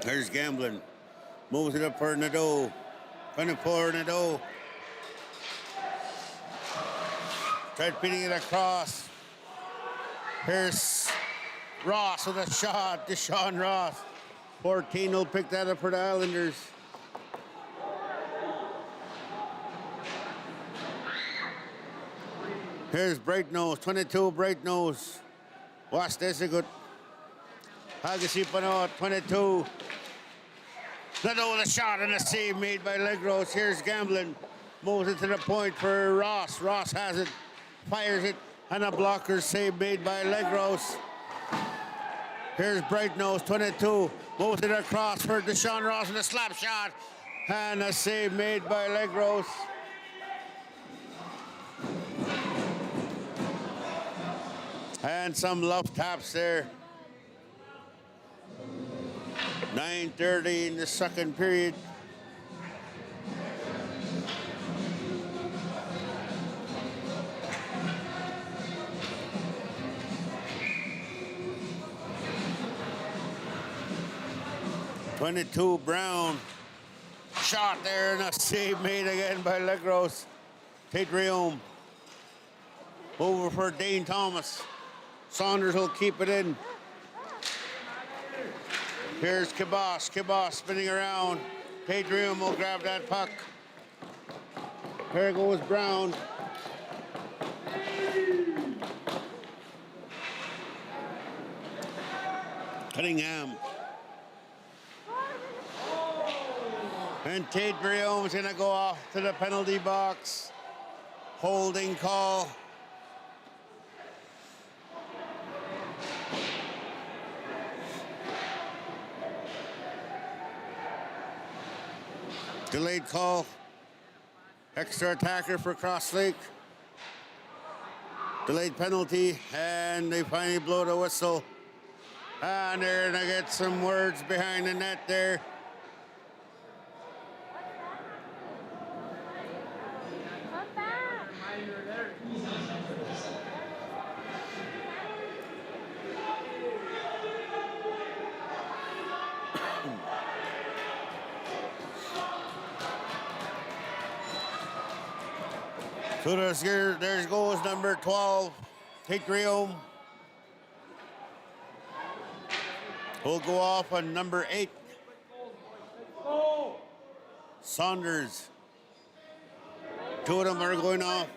There's Gamblin. Moves it up for Nadeau. 24, Nadeau. Tried beating it across. Here's Ross with a shot. Deshaun Ross. 14 will pick that up for the Islanders. Here's Bright Nose, 22 Bright Nose. Watch this, a good. Hagasipano, 22. Nadeau with a shot and a save made by Legros. Here's Gamblin. Moves it to the point for Ross. Ross has it, fires it, and a blocker save made by Legros. Here's Bright Nose, 22. Moves it across for Deshaun Ross with a slap shot. And a save made by Legros. And some love taps there. 9:30 in the second period. .22 Brown. Shot there and a save made again by Legros. Tate Riom. Over for Dane Thomas. Saunders will keep it in. Here's Kibos. Kibos spinning around. Pedrium will grab that puck. Here goes Brown. Cunningham. And Tate Briom's gonna go off to the penalty box. Holding call. Delayed call. Extra attacker for Cross Lake. Delayed penalty, and they finally blow the whistle. And they're gonna get some words behind the net there. So there's goes number 12, Tate Briom. Will go off on number 8, Saunders. Two of them are going off.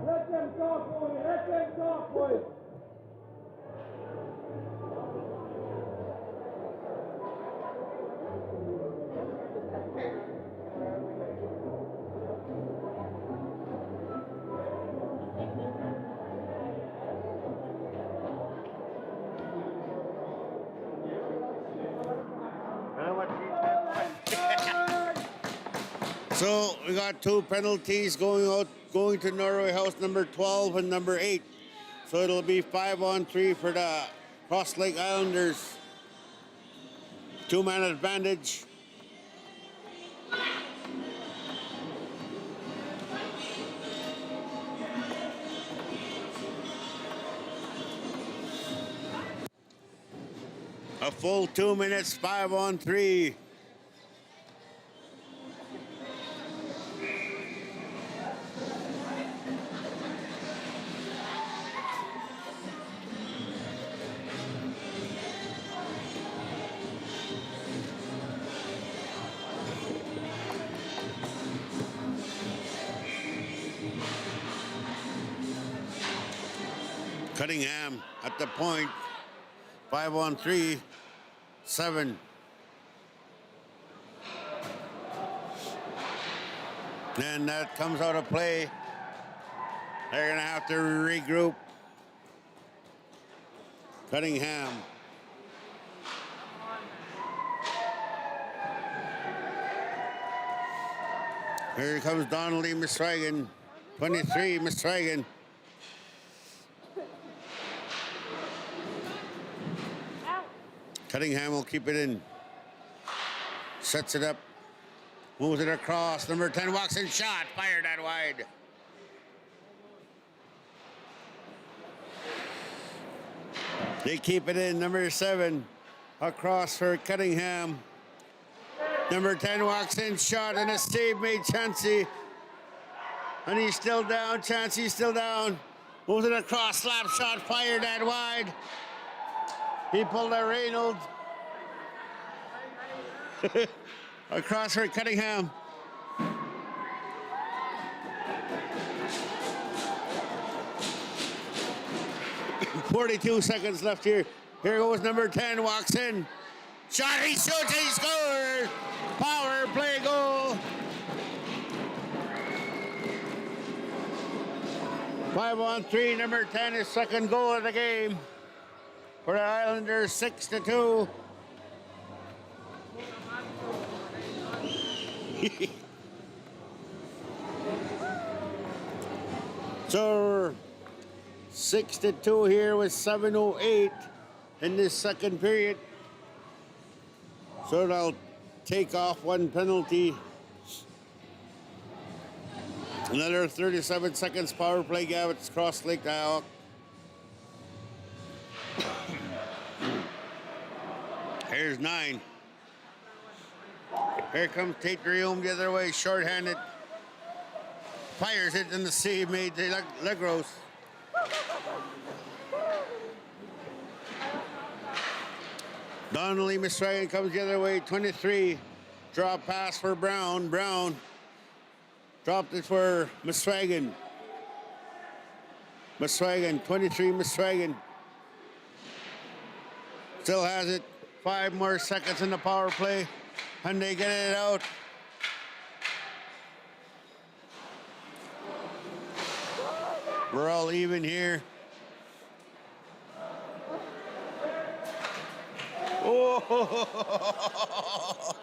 Let them talk, boy. Let them talk, boy.
So we got two penalties going to Norway House, number 12 and number 8. So it'll be 5-on-3 for the Cross Lake Islanders. 2-man advantage. A full 2 minutes, 5-on-3. Cunningham at the point. 5-on-3, 7. And that comes out of play. They're gonna have to regroup. Cunningham. Here comes Donnelly Mistrigan. 23, Mistrigan. Cunningham will keep it in. Sets it up. Moves it across. Number 10 walks in, shot. Fired that wide. They keep it in. Number 7 across for Cunningham. Number 10 walks in, shot, and a save made Chansey. And he's still down. Chansey's still down. Moves it across. Slap shot. Fired that wide. He pulled a Reynolds. Across for Cunningham. .42 seconds left here. Here goes number 10, walks in. Shot, he shoots, he scores! Power play goal. 5-on-3, number 10, his second goal of the game. For the Islanders, 6-2. So 6-2 here with 7:08 in this second period. So they'll take off one penalty Another 37 seconds power play, Gavitt's Cross Lake Dialog. Here's 9. Here comes Tate Guillaume the other way, short-handed. Fires it in the sea, made the leg roast. Donnelly Misragan comes the other way, 23. Drop pass for Brown. Brown dropped it for Misragan. Misragan, 23 Misragan. Still has it. 5 more seconds in the power play. And they get it out. We're all even here. Oh,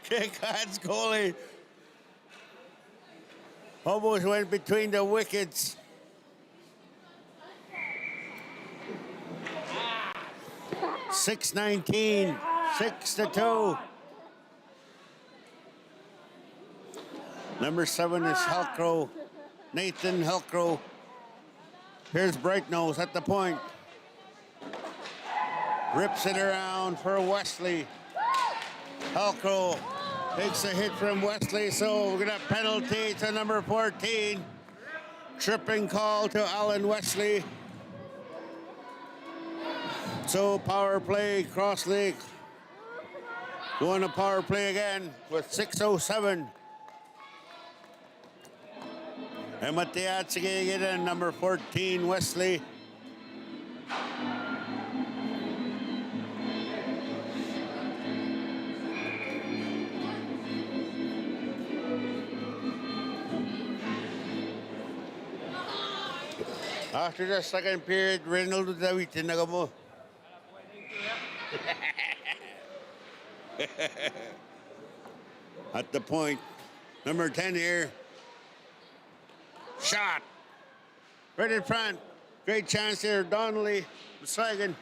kick hands goalie. Almost went between the wickets. $6-19, 6-2. Number 7 is Helcrow, Nathan Helcrow. Here's Brightnose at the point. Rips it around for Wesley. Helcrow takes a hit from Wesley, so we're gonna penalty to number 14. Tripping call to Alan Wesley. So power play, Cross Lake. Going to power play again with 6:07. And Matias again in number 14, Wesley. After the second period, Reynolds Davitin na mo. At the point, number 10 here. Shot. Right in front. Great chance here. Donnelly, Sagan.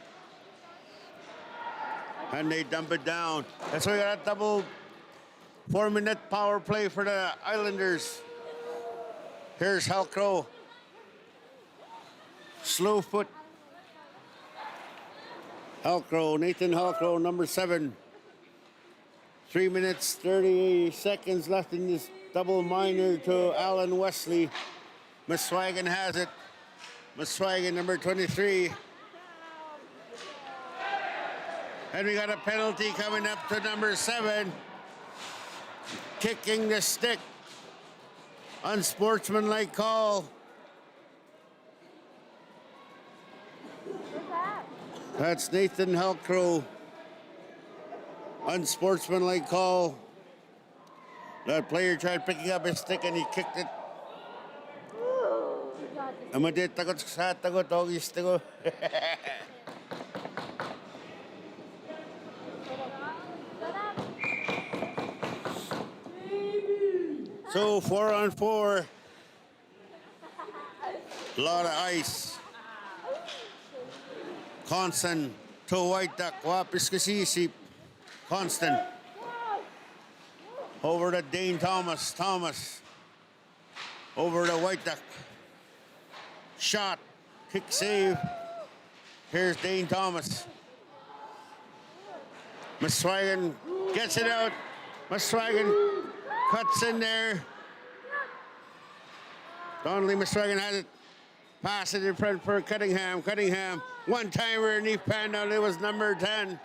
And they dump it down. That's why we got a double 4-minute power play for the Islanders. Here's Helcrow. Slow foot. Helcrow, Nathan Helcrow, number 7. 3 minutes, 30 seconds left in this double minor to Alan Wesley. Miswagen has it. Miswagen, number 23. And we got a penalty coming up to number 7. Kicking the stick. Unsportsmanlike call. That's Nathan Helcrow. Unsportsmanlike call. That player tried picking up his stick and he kicked it. Amade tagot sa tagot ogis tago. So 4-on-4. A lot of ice. Constant to White Duck. Wapis kasisip. Constant. Over to Dane Thomas. Thomas. Over to White Duck. Shot. Kick save. Here's Dane Thomas. Miswagen gets it out. Miswagen cuts in there. Donnelly Miswagen has it. Pass it in front for Cunningham. Cunningham. One-timer underneath panel. It was number 10.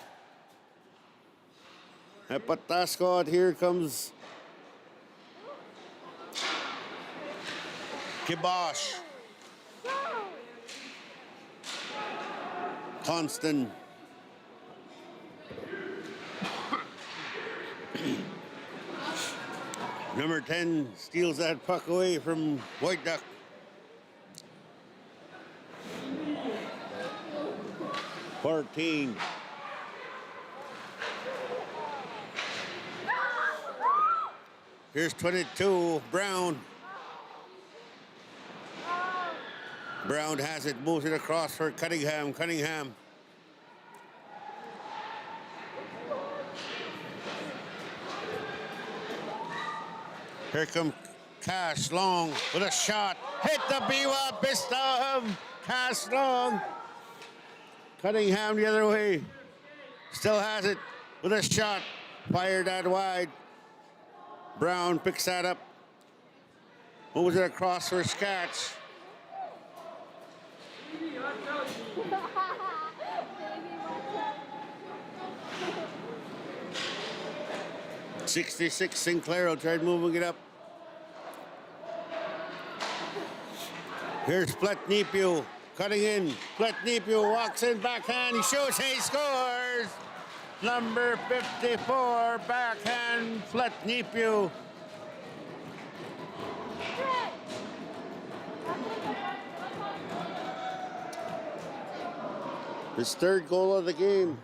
At Patascot, here comes Kibosh. Constant. Number 10 steals that puck away from White Duck. $14. Here's 22, Brown. Brown has it, moves it across for Cunningham. Cunningham. Here comes Cash long with a shot. Hit the Biwa Pistom. Cash long. Cunningham the other way. Still has it with a shot. Fired that wide. Brown picks that up. Moves it across for Scatch.
Baby, watch out.
66 Sinclair will try moving it up. Here's Pletnepiu cutting in. Pletnepiu walks in backhand. He shoots. He scores. Number 54 backhand Pletnepiu. His third goal of the game.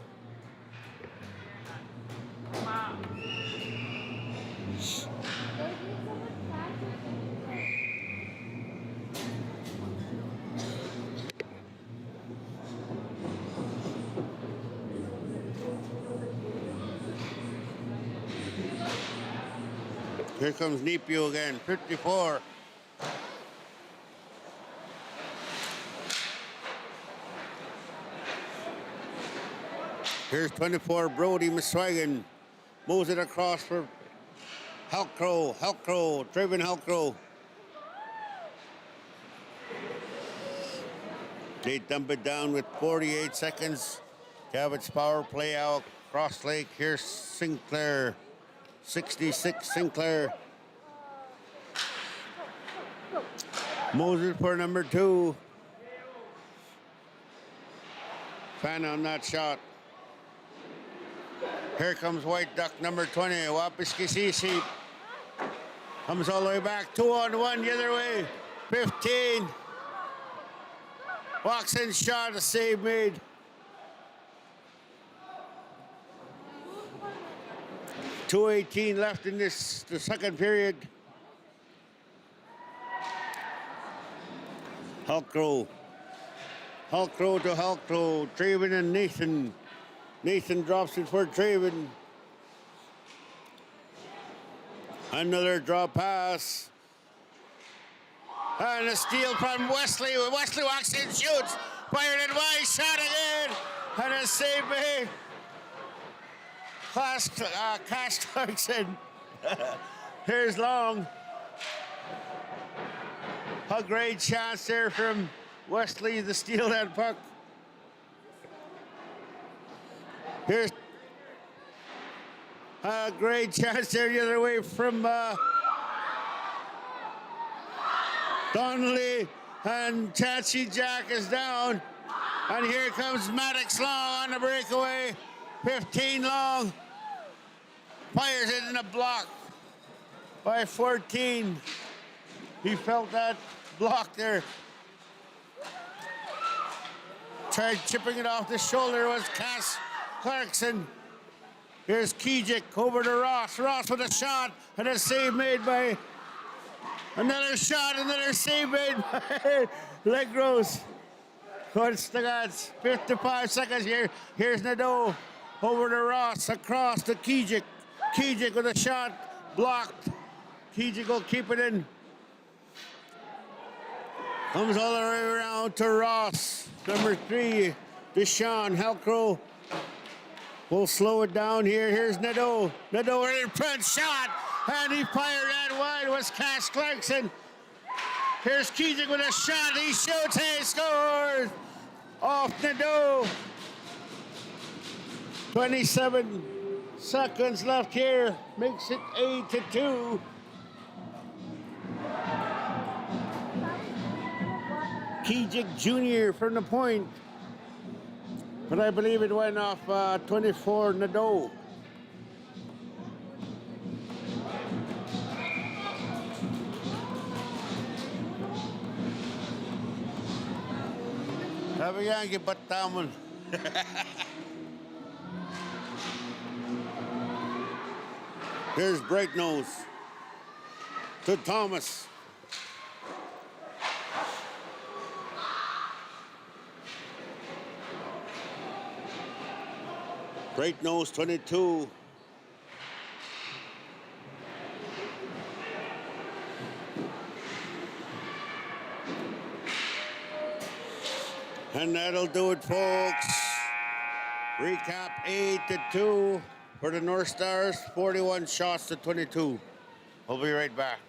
Here comes Nepiu again, 54. Here's 24, Brody Miswagen. Moves it across for Halcrow, Traven Halcrow. They dump it down with 48 seconds. Cabot's power play out, Cross Lake. Here's Sinclair, 66 Sinclair. Moses for number 2. Fan on that shot. Here comes White Duck, number 20, Wapiski Sisi. Comes all the way back, 2-on-1 the other way. 15. Walks in, shot, a save made. .218 left in the second period. Halcrow to Halcrow, Traven and Nathan. Nathan drops it for Traven. Another draw pass. And a steal from Wesley. Wesley walks in, shoots. Fired it wide, shot again. And a save made. Cash Clarkson. Here's Long. A great chance there from Wesley to steal that puck. Here's a great chance there the other way from Donnelly, and Chancey Jack is down. And here comes Maddox Long on the breakaway. 15 Long. Fires it in a block by 14. He felt that block there. Tried chipping it off the shoulder was Cass Clarkson. Here's Kijik over to Ross. Ross with a shot and a save made by another shot, another save made by Legros. Konstagats, 55 seconds here. Here's Nadeau over to Ross, across to Kijik. Kijik with a shot, blocked. Kijik will keep it in. Comes all the way around to Ross. Number 3, Deshaun Halcrow. We'll slow it down here. Here's Nadeau. Nadeau in front, shot, and he fired that wide. Was Cash Clarkson. Here's Kijik with a shot. He shoots, he scores off Nadeau. 27 seconds left here. Makes it 8-2. Kijik Jr. from the point. But I believe it went off 24 Nadeau. Sabi nga, gibat tamon. Here's Bright Nose to Thomas. Bright Nose, 22. And that'll do it, folks. Recap 8-2 for the Northstars, 41 shots to 22. We'll be right back.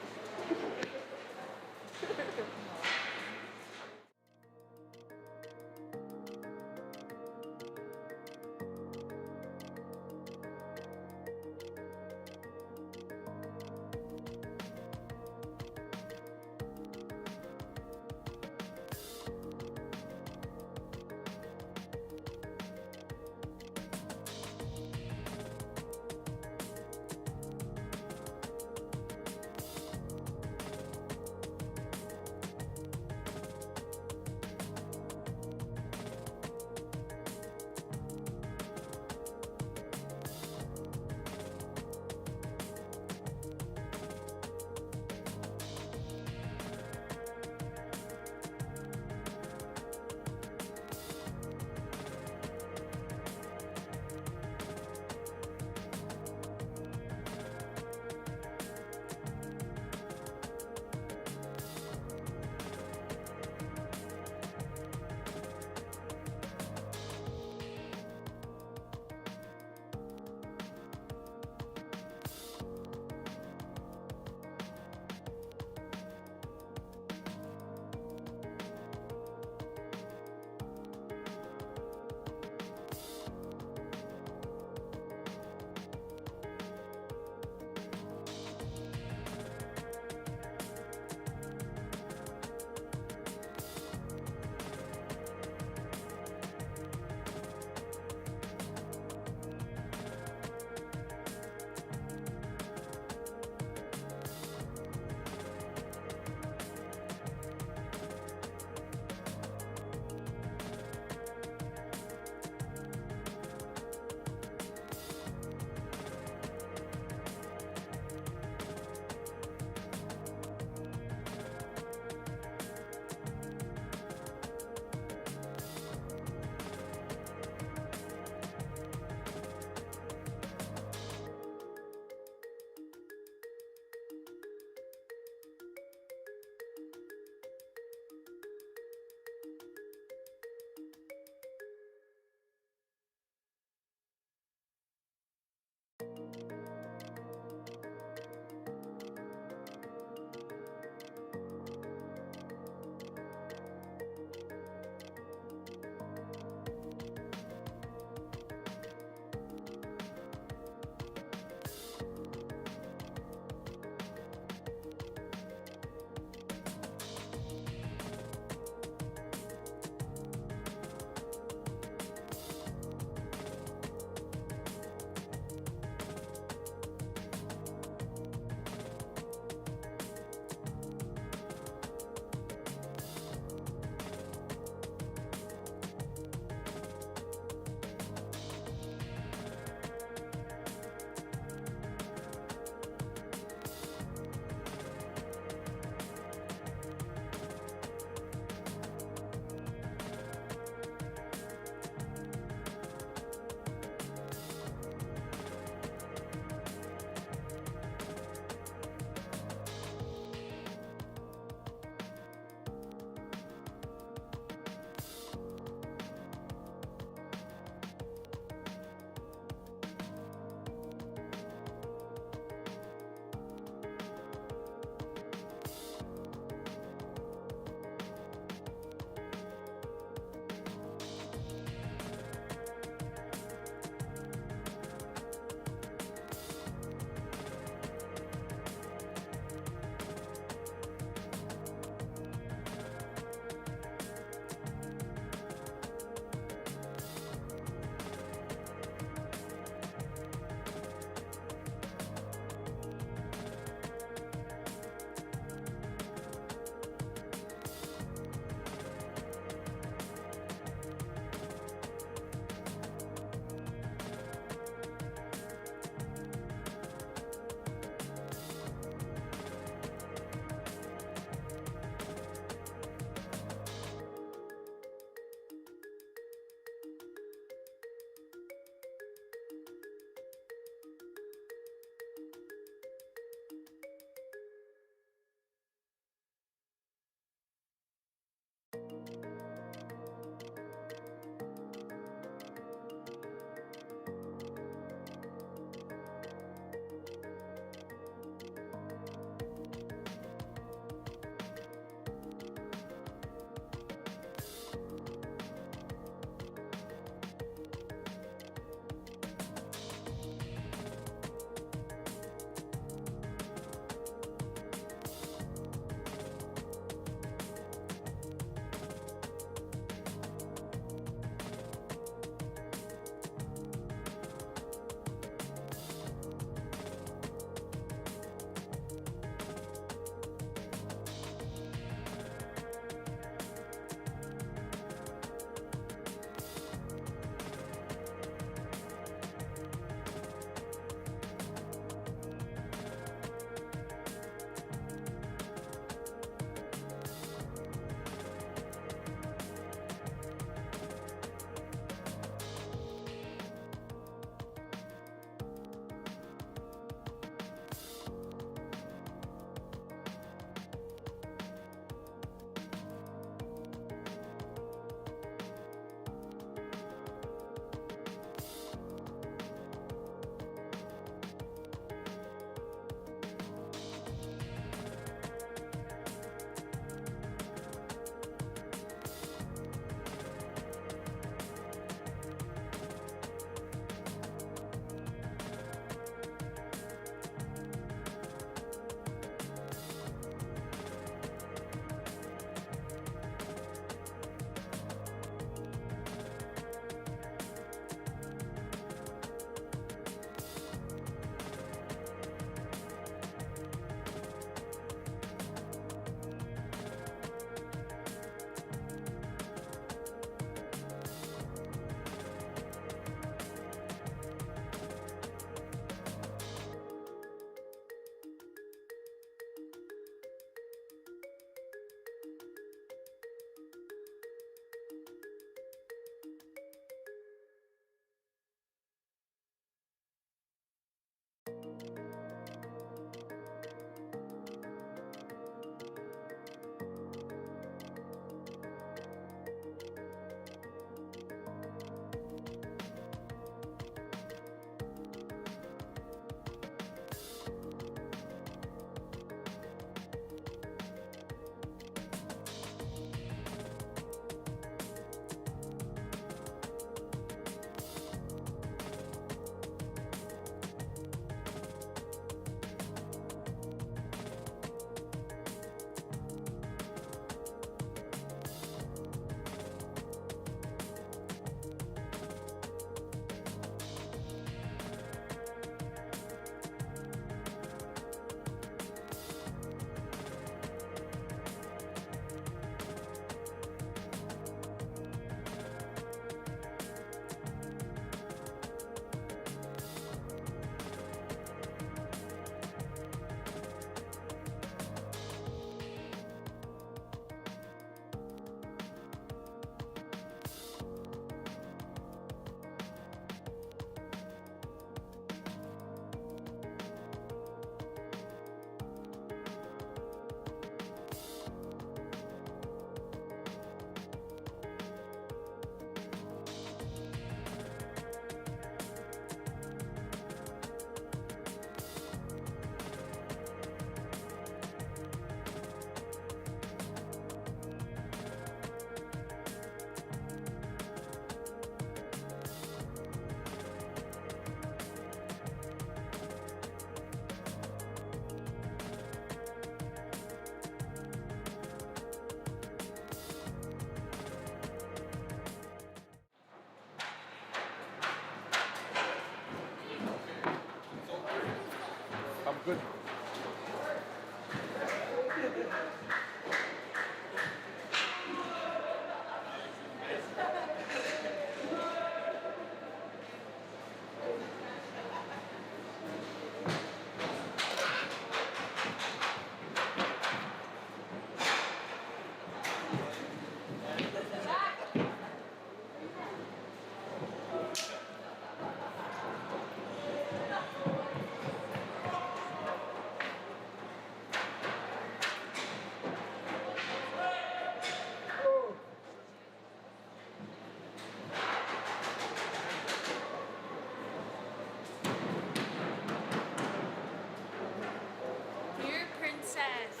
Dear princess.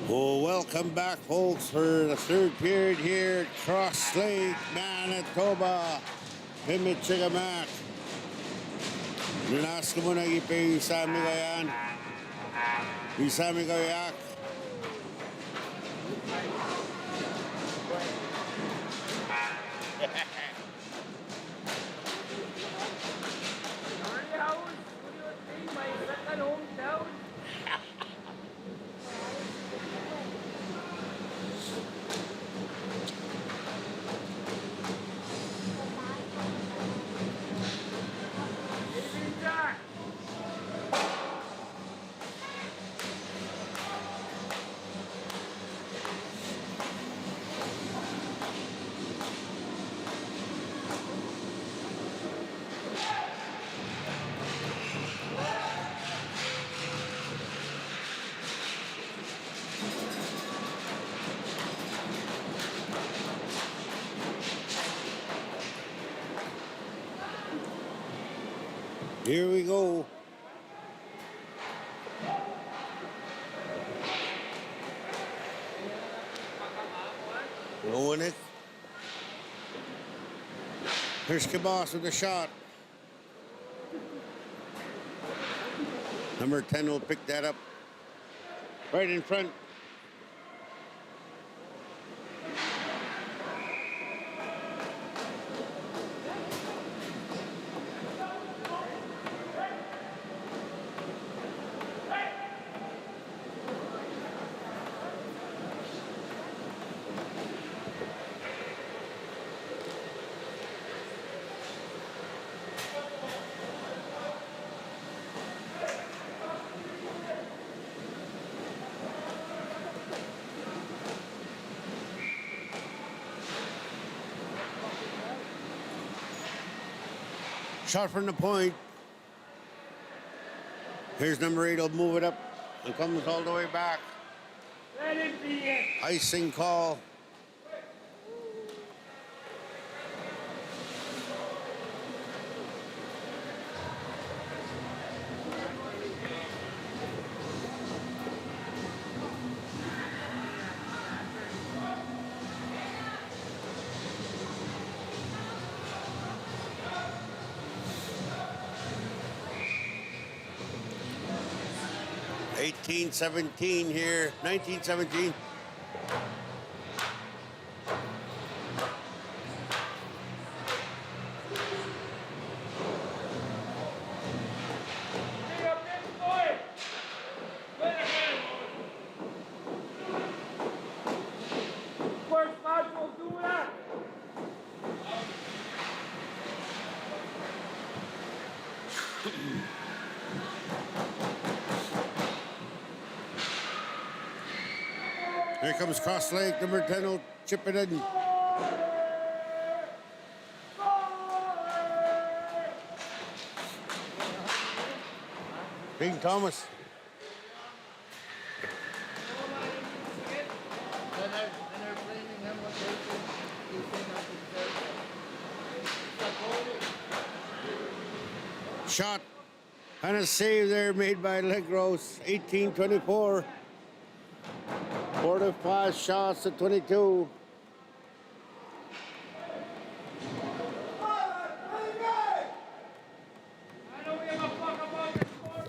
Well, welcome back, folks, for the third period here at Cross Lake, Manitoba, Pimichigamak. Ninas ko muna ipay sa amin kayan. Isa amin kayak.
Norway House, what do you think? My second hometown. Evening, Jack.
Here we go. Going it. Here's Kabas with the shot. Number 10 will pick that up. Right in front. Shot from the point. Here's number 8, will move it up and comes all the way back.
Let it be it.
Icing call. (18-17) here, 19-17.
Big up, big boy. Let it hit. First match will do that.
Here comes Cross Lake, number 10 will chip it in. King Thomas. Shot and a save there made by Legros, 18-24. 4 to 5 shots to 22.
I don't give a fuck about the sport.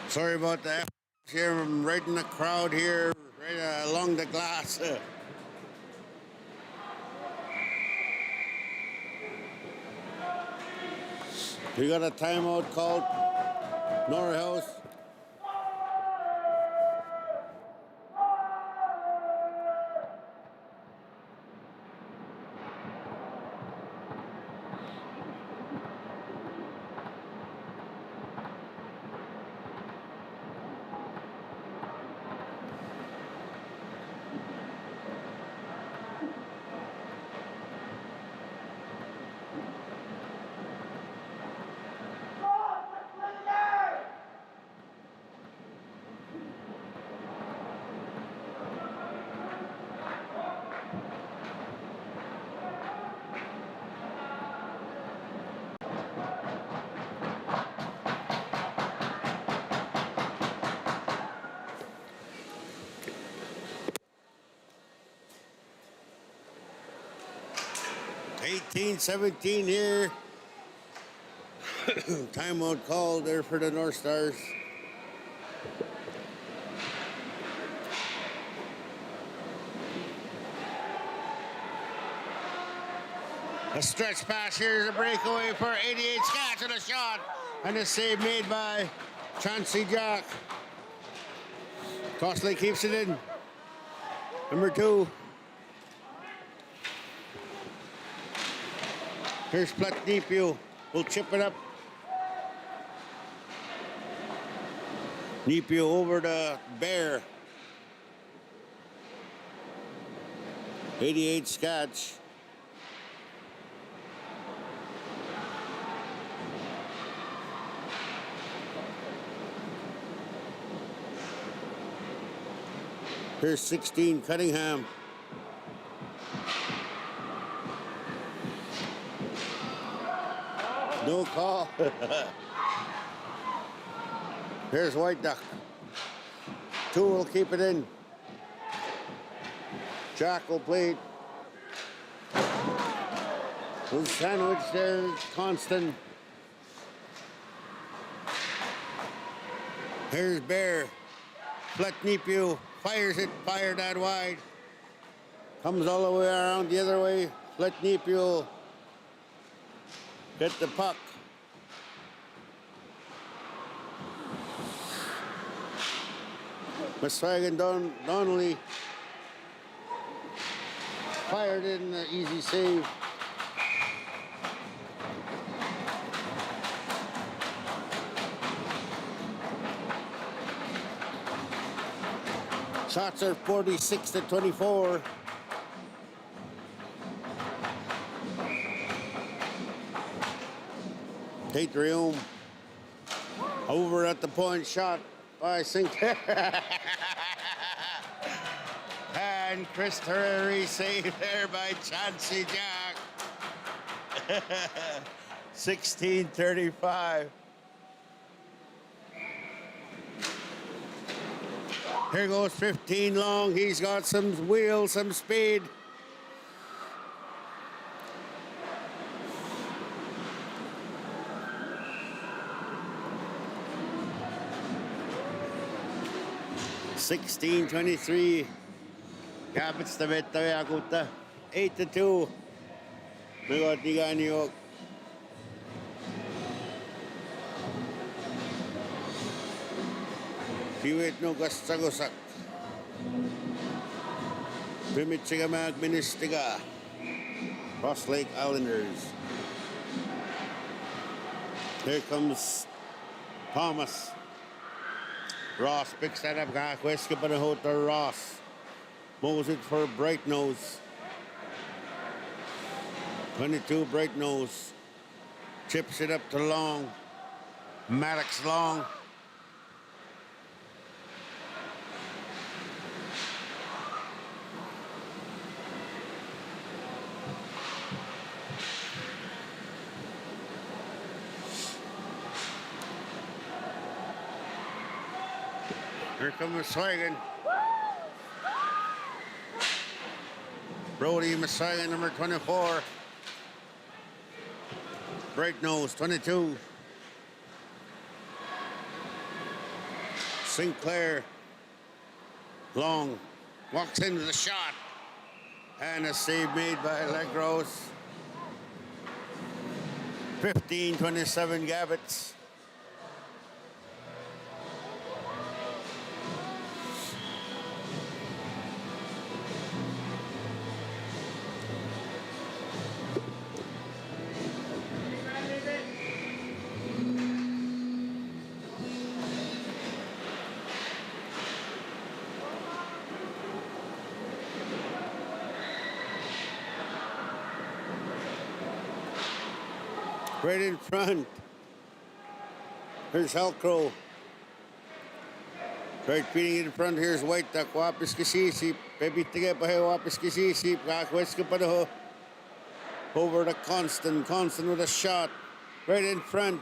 Sorry about that. Here I'm right in the crowd here, right along the glass. We got a timeout called. Norway House. $18-17 here. Timeout called there for the Northstars. A stretch pass here is a breakaway for 88 Scotch and a shot. And a save made by Chauncey Jack. Crossley keeps it in. Number 2. Here's Platnipio. We'll chip it up. Nipio over to Bear. 88 Scotch. Here's 16 Cunningham. No call. Here's White Duck. 2 will keep it in. Jack will play. Who's sandwich there? Constant. Here's Bear. Platnipio fires it, fired that wide. Comes all the way around the other way. Platnipio get the puck. Miswagon Donnelly fired it in an easy save. Shots are 46-24. Tate Riom over at the point, shot by Sinclair. And Chris Terreri saved there by Chauncey Jack. 16-35. Here goes 15 long. He's got some wheel, some speed. $16-23. Kapits the bet Akuta. 8-2. We got Tiga New York. Piwit no Gastagosak. Pimichigamag Ministiga. Cross Lake Islanders. Here comes Thomas. Ross picks that up. Kakweska Panahota Ross. Moves it for Bright Nose. 22 Bright Nose. Chips it up to Long. Maddox Long. Here comes Swagan. Brody Messiah, number 24. Bright Nose, 22. Sinclair. Long. Walks into the shot. And a save made by Legros. 15-27 Gabbets. Right in front. Here's Halcrow. Right feeding in front. Here's White Duck. Wapis Kisisip. Baby Tiga Pahe Wapis Kisisip. Kakwes Kapadaho. Over to Constant. Constant with a shot. Right in front.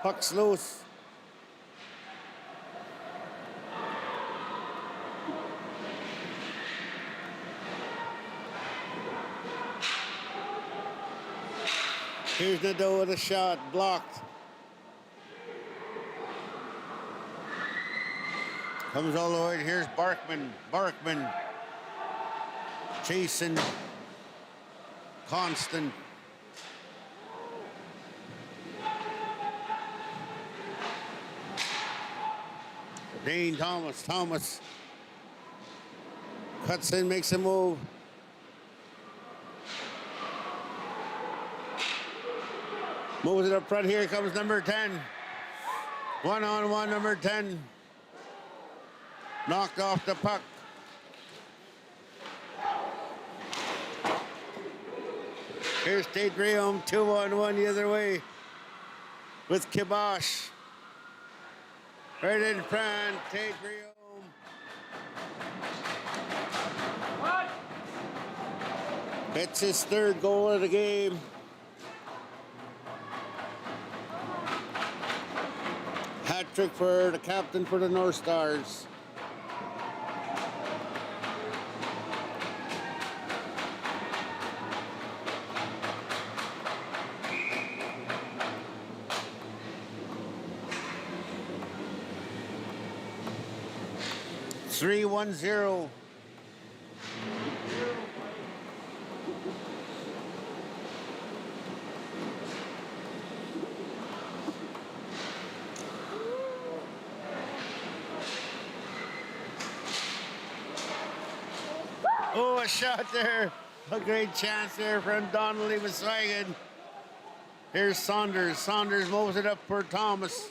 Puck's loose. Here's Nadeau with a shot, blocked. Comes all the way. Here's Barkman. Barkman. Chasing. Constant. Dane Thomas. Thomas. Cuts in, makes a move. Moves it up front. Here comes number 10. One-on-one, number 10. Knocked off the puck. Here's Tate Graham, 2-on-1 the other way with Kibosh. Right in front, Tate Graham. It's his third goal of the game. Hat trick for the captain for the Northstars. Three 1-0. Oh, a shot there. A great chance there from Donnelly Muswagan. Here's Saunders. Saunders moves it up for Thomas.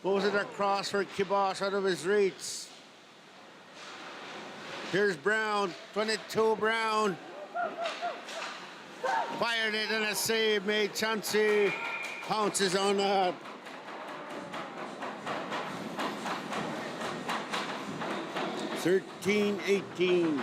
Moves it across for Kibosh out of his reach. Here's Brown. 22 Brown. Fired it and a save made. Chauncey pounces on that. (13-18).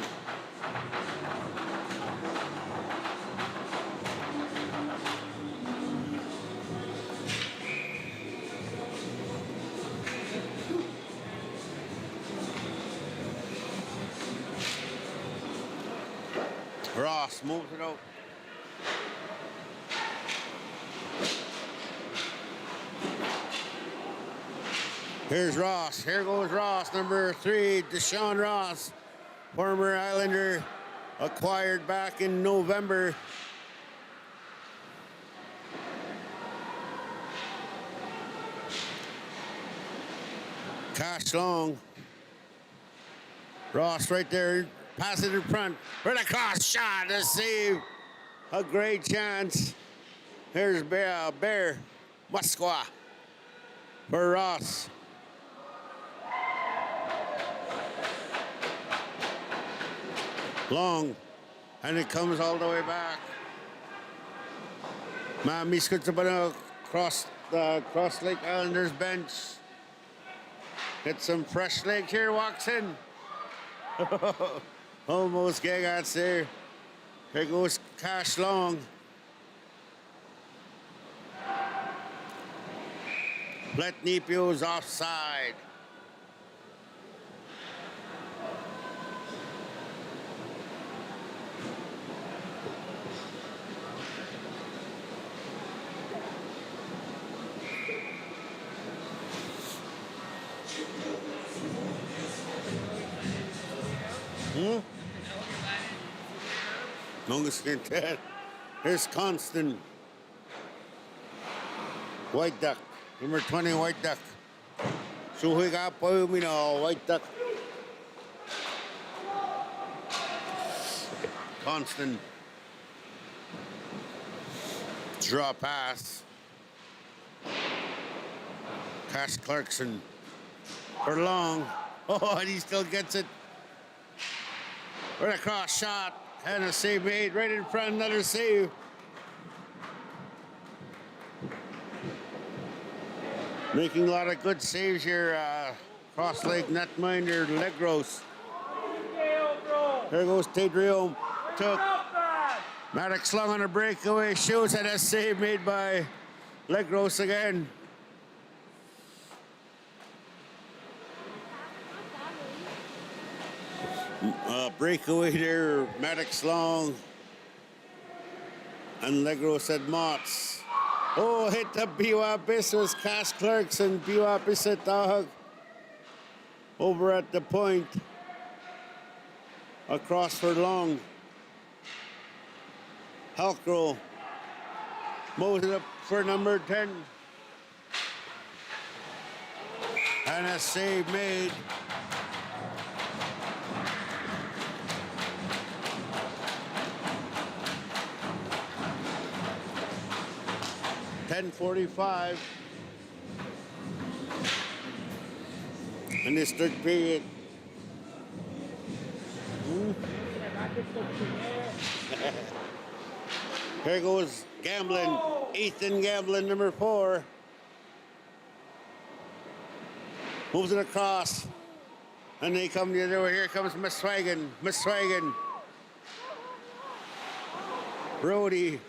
Ross moves it out. Here's Ross. Here goes Ross, number 3, Deshaun Ross, former Islander, acquired back in November. Cash Long Ross right there, pass it in front. Right across, shot, a save. A great chance. Here's Bear Musqua for Ross. Long, and it comes all the way back. Miscuts across the Cross Lake Islanders bench. Get some fresh legs here, walks in. Almost Gagats there. Here goes Cash Long. Letnipio's offside. Longest skin dead. Here's Constant. White Duck. Number 20, White Duck. Suhi ka po yung White Duck. Constant. Draw pass. Cash Clarkson. For Long. Oh, and he still gets it. Right across, shot. And a save made right in front, another save. Making a lot of good saves here, Cross Lake netminder Legros. There goes Tadrium. Took. Maddox slung on a breakaway, shoots, and a save made by Legros again. Breakaway there, Maddox Long. And Legros at Motts. Oh, hit the Biwapis was Cash Clarkson. Biwapis at Dog. Over at the point. Across for Long. Halkro. Mows it up for number 10. And a save made. .45 in this third period. Here goes Gamblin, Ethan Gamblin, number 4. Moves it across. And they come the other way. Here comes Miss Swagan. Brody.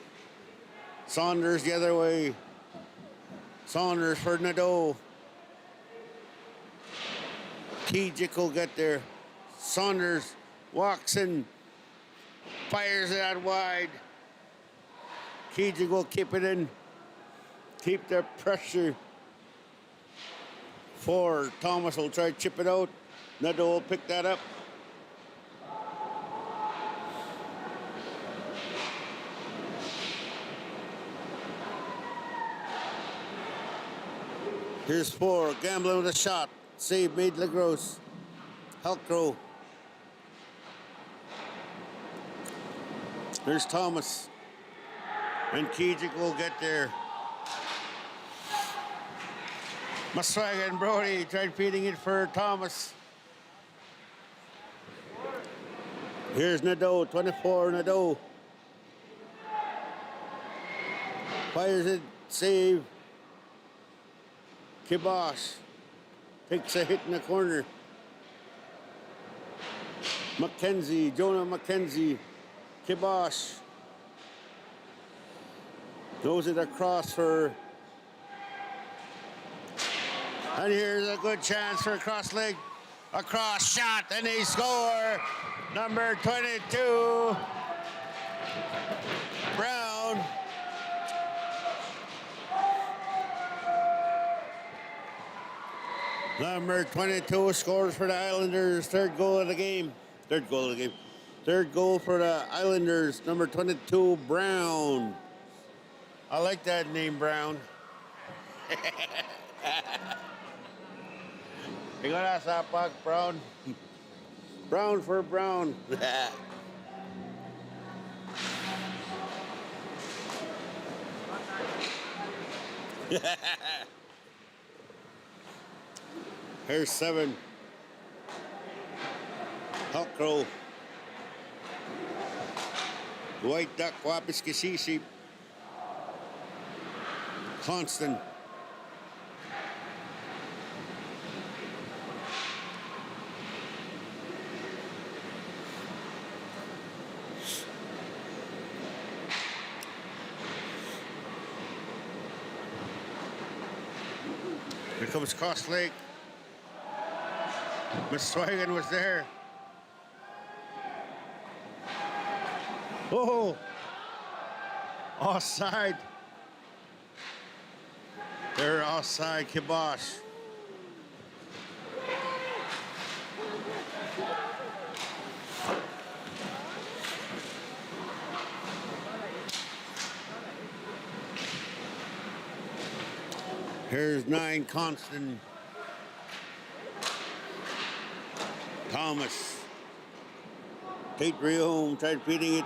Saunders the other way. Saunders for Nadeau. Kijik will get there. Saunders walks in. Fires it out wide. Kijik will keep it in. Keep the pressure. Thomas will try to chip it out. Nadeau will pick that up. Here's 4, Gambling with a shot. Save made Legros. Halkro. Here's Thomas. And Kijik will get there. Maswaga and Brody tried feeding it for Thomas. Here's Nadeau, 24, Nadeau. Fires it, save. Kibosh takes a hit in the corner. Jonah McKenzie. Kibosh throws it across for. And here's a good chance for a cross leg. A cross shot, and they score. Number 22, Brown. Number 22 scores for the Islanders. Third goal for the Islanders. Number 22, Brown. I like that name, Brown. Ikaw na sa pag, Brown. Brown for Brown. Here's 7. Hawk Crow. White Duck, Wapiskisisi. Constant. Here comes Cross Lake. Miss Swagan was there. Oh, offside. They're offside, kibosh. Here's 9, Constant. Thomas. Tate Riom tried feeding it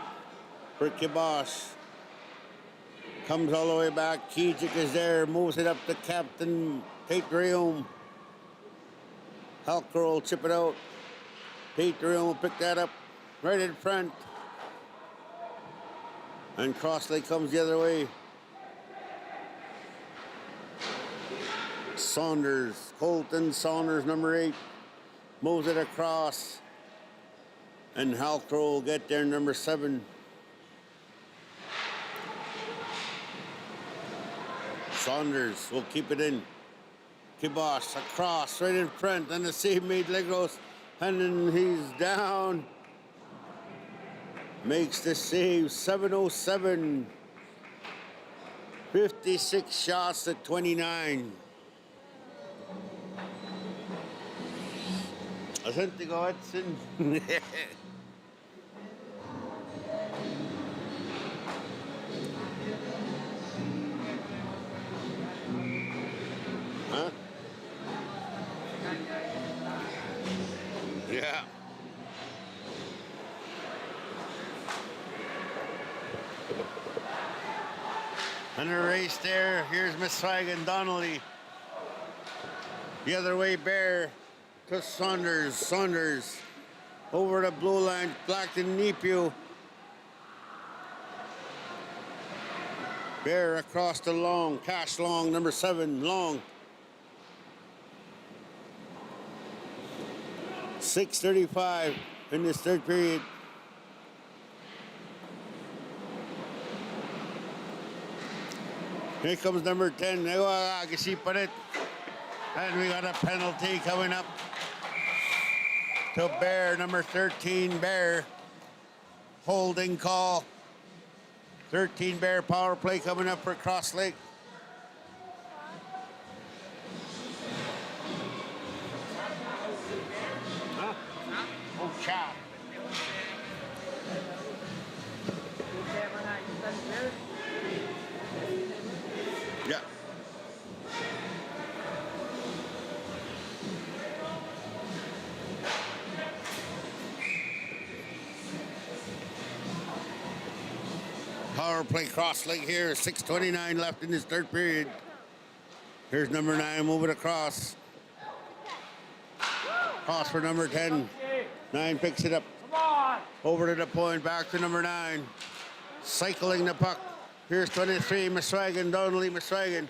for kibosh. Comes all the way back. Kijik is there. Moves it up to Captain Tate Riom. Halker will chip it out. Tate Riom will pick that up right in front. And Crossley comes the other way. Saunders, Colton Saunders, number 8, moves it across, and Halcro will get there, number 7. Saunders will keep it in. Kibosh across, right in front, and the save made Legos, and then he's down. Makes the save, 707. 56 shots to 29. Authentico Hudson. Huh? Yeah. And a race there. Here's Miss Swagan Donnelly. The other way, Bear. To Saunders. Saunders over the blue line, black to Nepew. Bear across the Long, Cash Long, number 7, Long. 6:35 in this third period. Here comes number 10. And we got a penalty coming up to Bear, number 13, Bear. Holding call. 13 Bear power play coming up for Cross Lake. Huh? Oh, chop. Yeah. Power play Cross Lake here. 6:29 left in this third period. Here's number 9 moving across. Cross for number 10. 9 picks it up. Over to the point, back to number 9. Cycling the puck. Here's 23, Miswagan, Donnelly, Miswagan.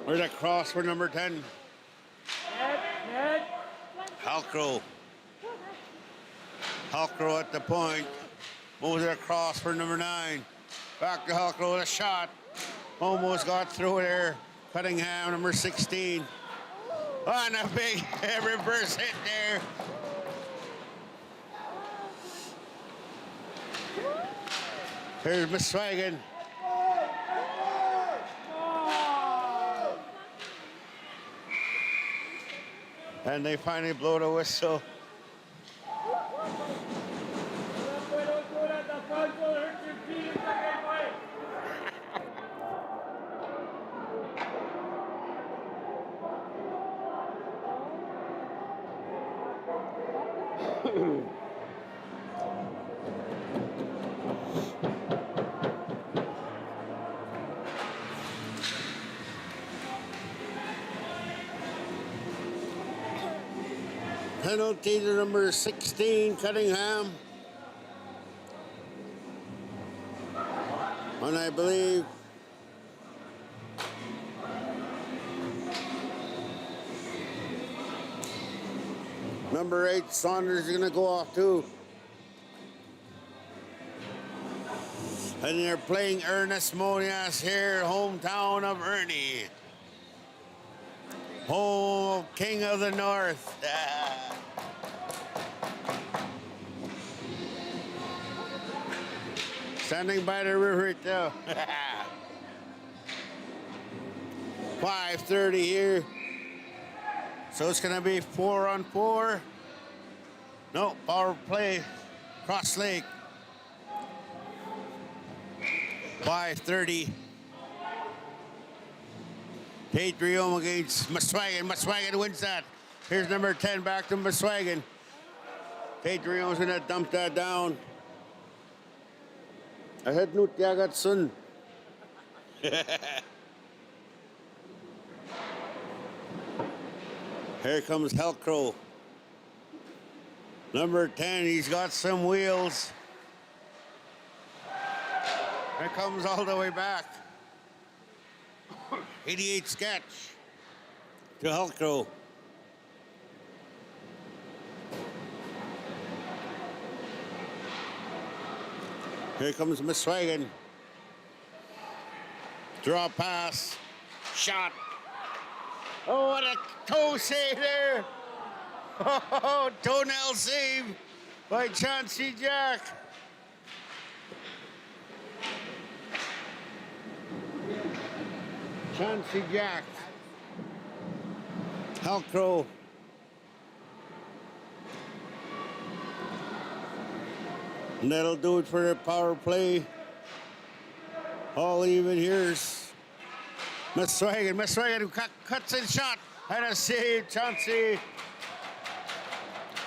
Where's that cross for number 10? Halcro. Halcro at the point. Moves it across for number 9. Back to Halcro with a shot. Almost got through there. Cunningham, number 16. On a big reverse hit there. Here's Miswagan. And they finally blow the whistle. Penalty to number 16, Cunningham. And I believe number 8, Saunders, is going to go off too. And they're playing Ernest Monias here, hometown of Ernie. Home King of the North. Standing by the river too. 5:30 here. So it's gonna be 4-on-4. No, power play, Cross Lake. 5:30. Tate Riom against Muswagon. Muswagon wins that. Here's number 10 back to Muswagon. Tate Riom's gonna dump that down. Ahead Nut Yagat Sun. Here comes Helcrow. Number 10, he's got some wheels. Here comes all the way back. 88 sketch to Helcrow. Here comes Muswagon. Draw pass. Shot. Oh, what a toe save there. Oh, toenail save by Chauncey Jack. Chauncey Jack. Helcrow. And that'll do it for the power play. All even. Here's Muswagon. Muswagon cuts in shot. And a save, Chauncey.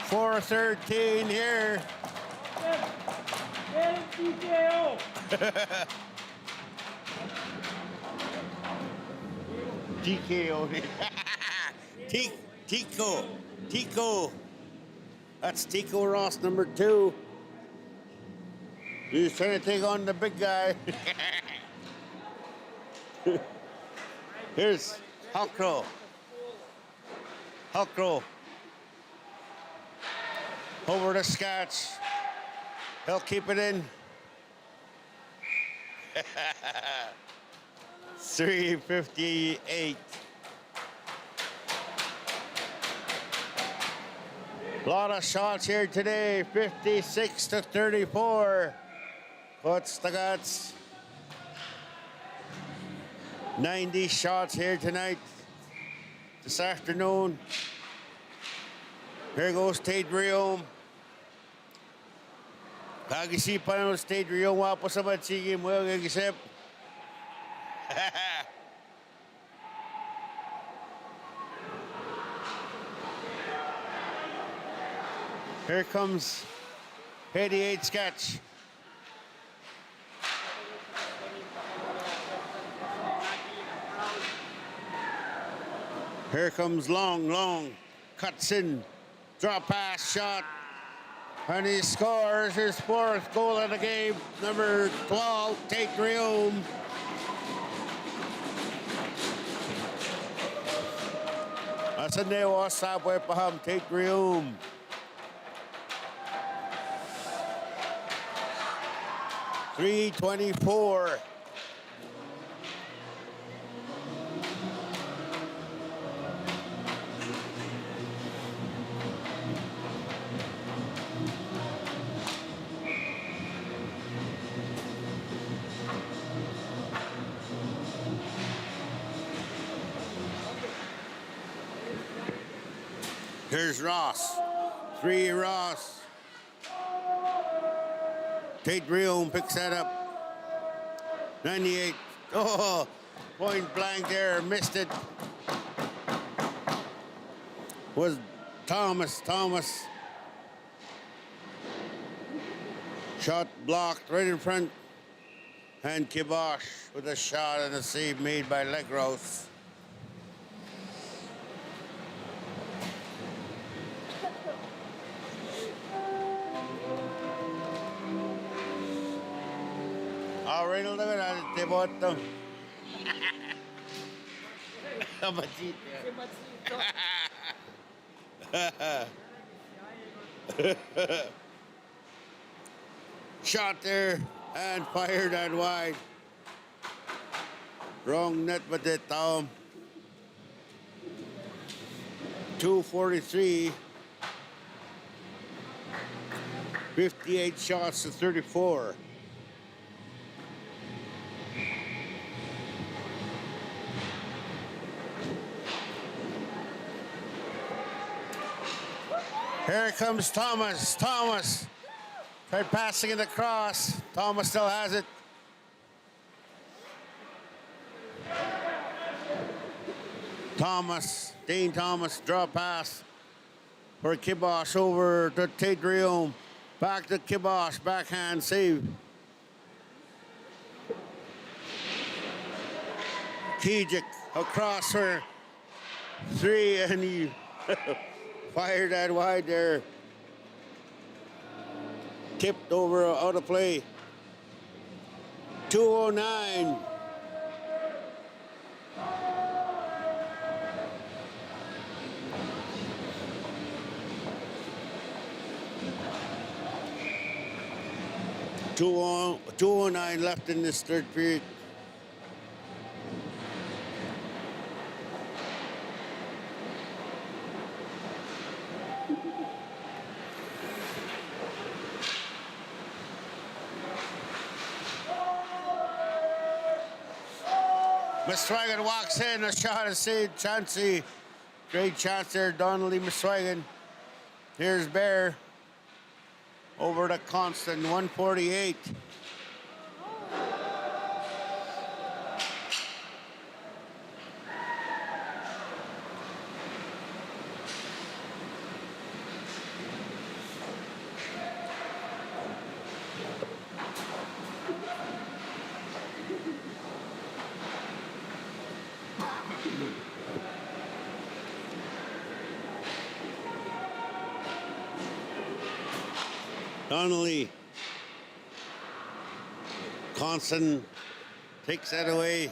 4-13 here. TKO. Tico. That's Tico Ross, number 2. He's trying to take on the big guy. Here's Helcrow. Over the Scotch. He'll keep it in. 3:58. A lot of shots here today. 56-34. What's the guts? 90 shots here tonight. This afternoon. Here goes Tate Riom. Pag-isipan ng Tate Riom. Wapo sa matsigi mo yung nag-isip. Here comes 88 sketch. Here comes long, cuts in, draw pass, shot, and he scores his 4th goal of the game. Number 12, Tate Riom. Asa newa sabay paham Tate Riom. .324. Here's Ross. 3 Ross. Tate Riom picks that up. 98. Oh, point blank there. Missed it. Was Thomas. Shot blocked right in front. And Kibosh with a shot and a save made by Legros. bridal na nga, tibot to. Kabachit. Shot there and fired that wide. Wrong net, but it 243. 58 shots to 34. Here comes Thomas. Thomas tried passing it across. Thomas still has it. Thomas, Dane Thomas, draw pass for Kibosh over to Tate Riom. Back to Kibosh, backhand save. Kijik across for three, and he fired that wide there. Tipped over out of play. 209. Two oh nine left in this third period. Miswagon walks in, a shot is saved. Chansey, great chance there, Donnelly Miswagon. Here's Bear over to Constant, 148. Donnelly. Constant takes that away.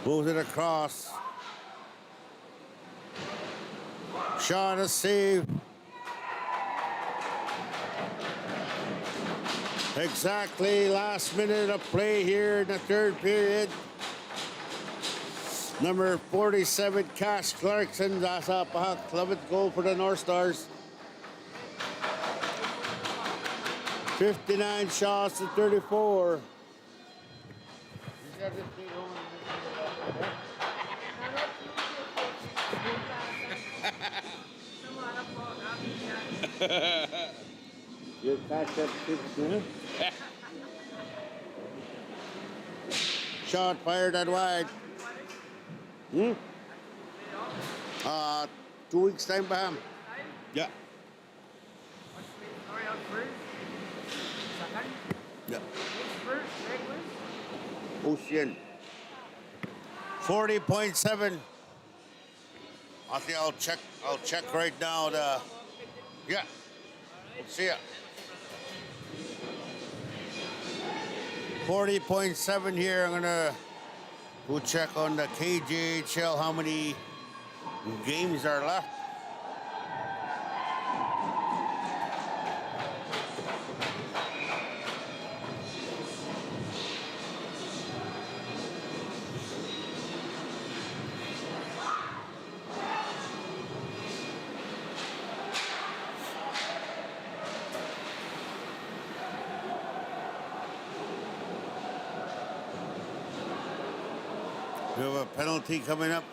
Moves it across. Shot, a save. Exactly last minute of play here in the third period. Number 47, Cash Clarkson, that's up 11th goal for the Northstars. 59 shots to 34. You catch up 6 minutes. Shot fired at wide. 2 weeks time pa ham. Yeah. Yeah. Ocean. 40.7. I think I'll check right now yeah. We'll see ya. 40.7 here. I'm gonna go check on the KJHL how many games are left. We have a penalty coming up.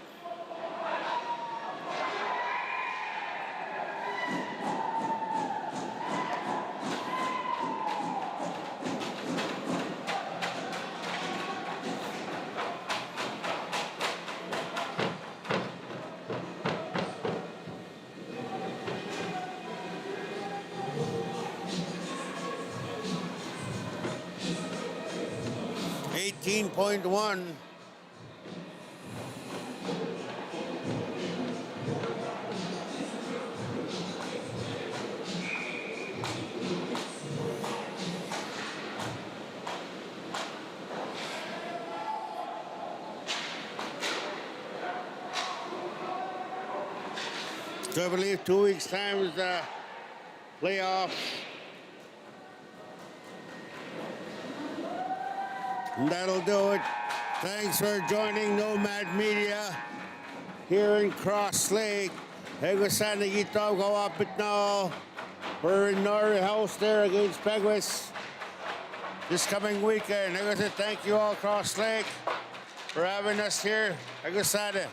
.1. So I believe 2 weeks' time is the playoff. And that'll do it. Thanks for joining Nomad Media here in Cross Lake. Hego sana gito kawapit na. We're in Norway House there against Peguis this coming weekend. Hego, thank you all Cross Lake for having us here. Hego sana.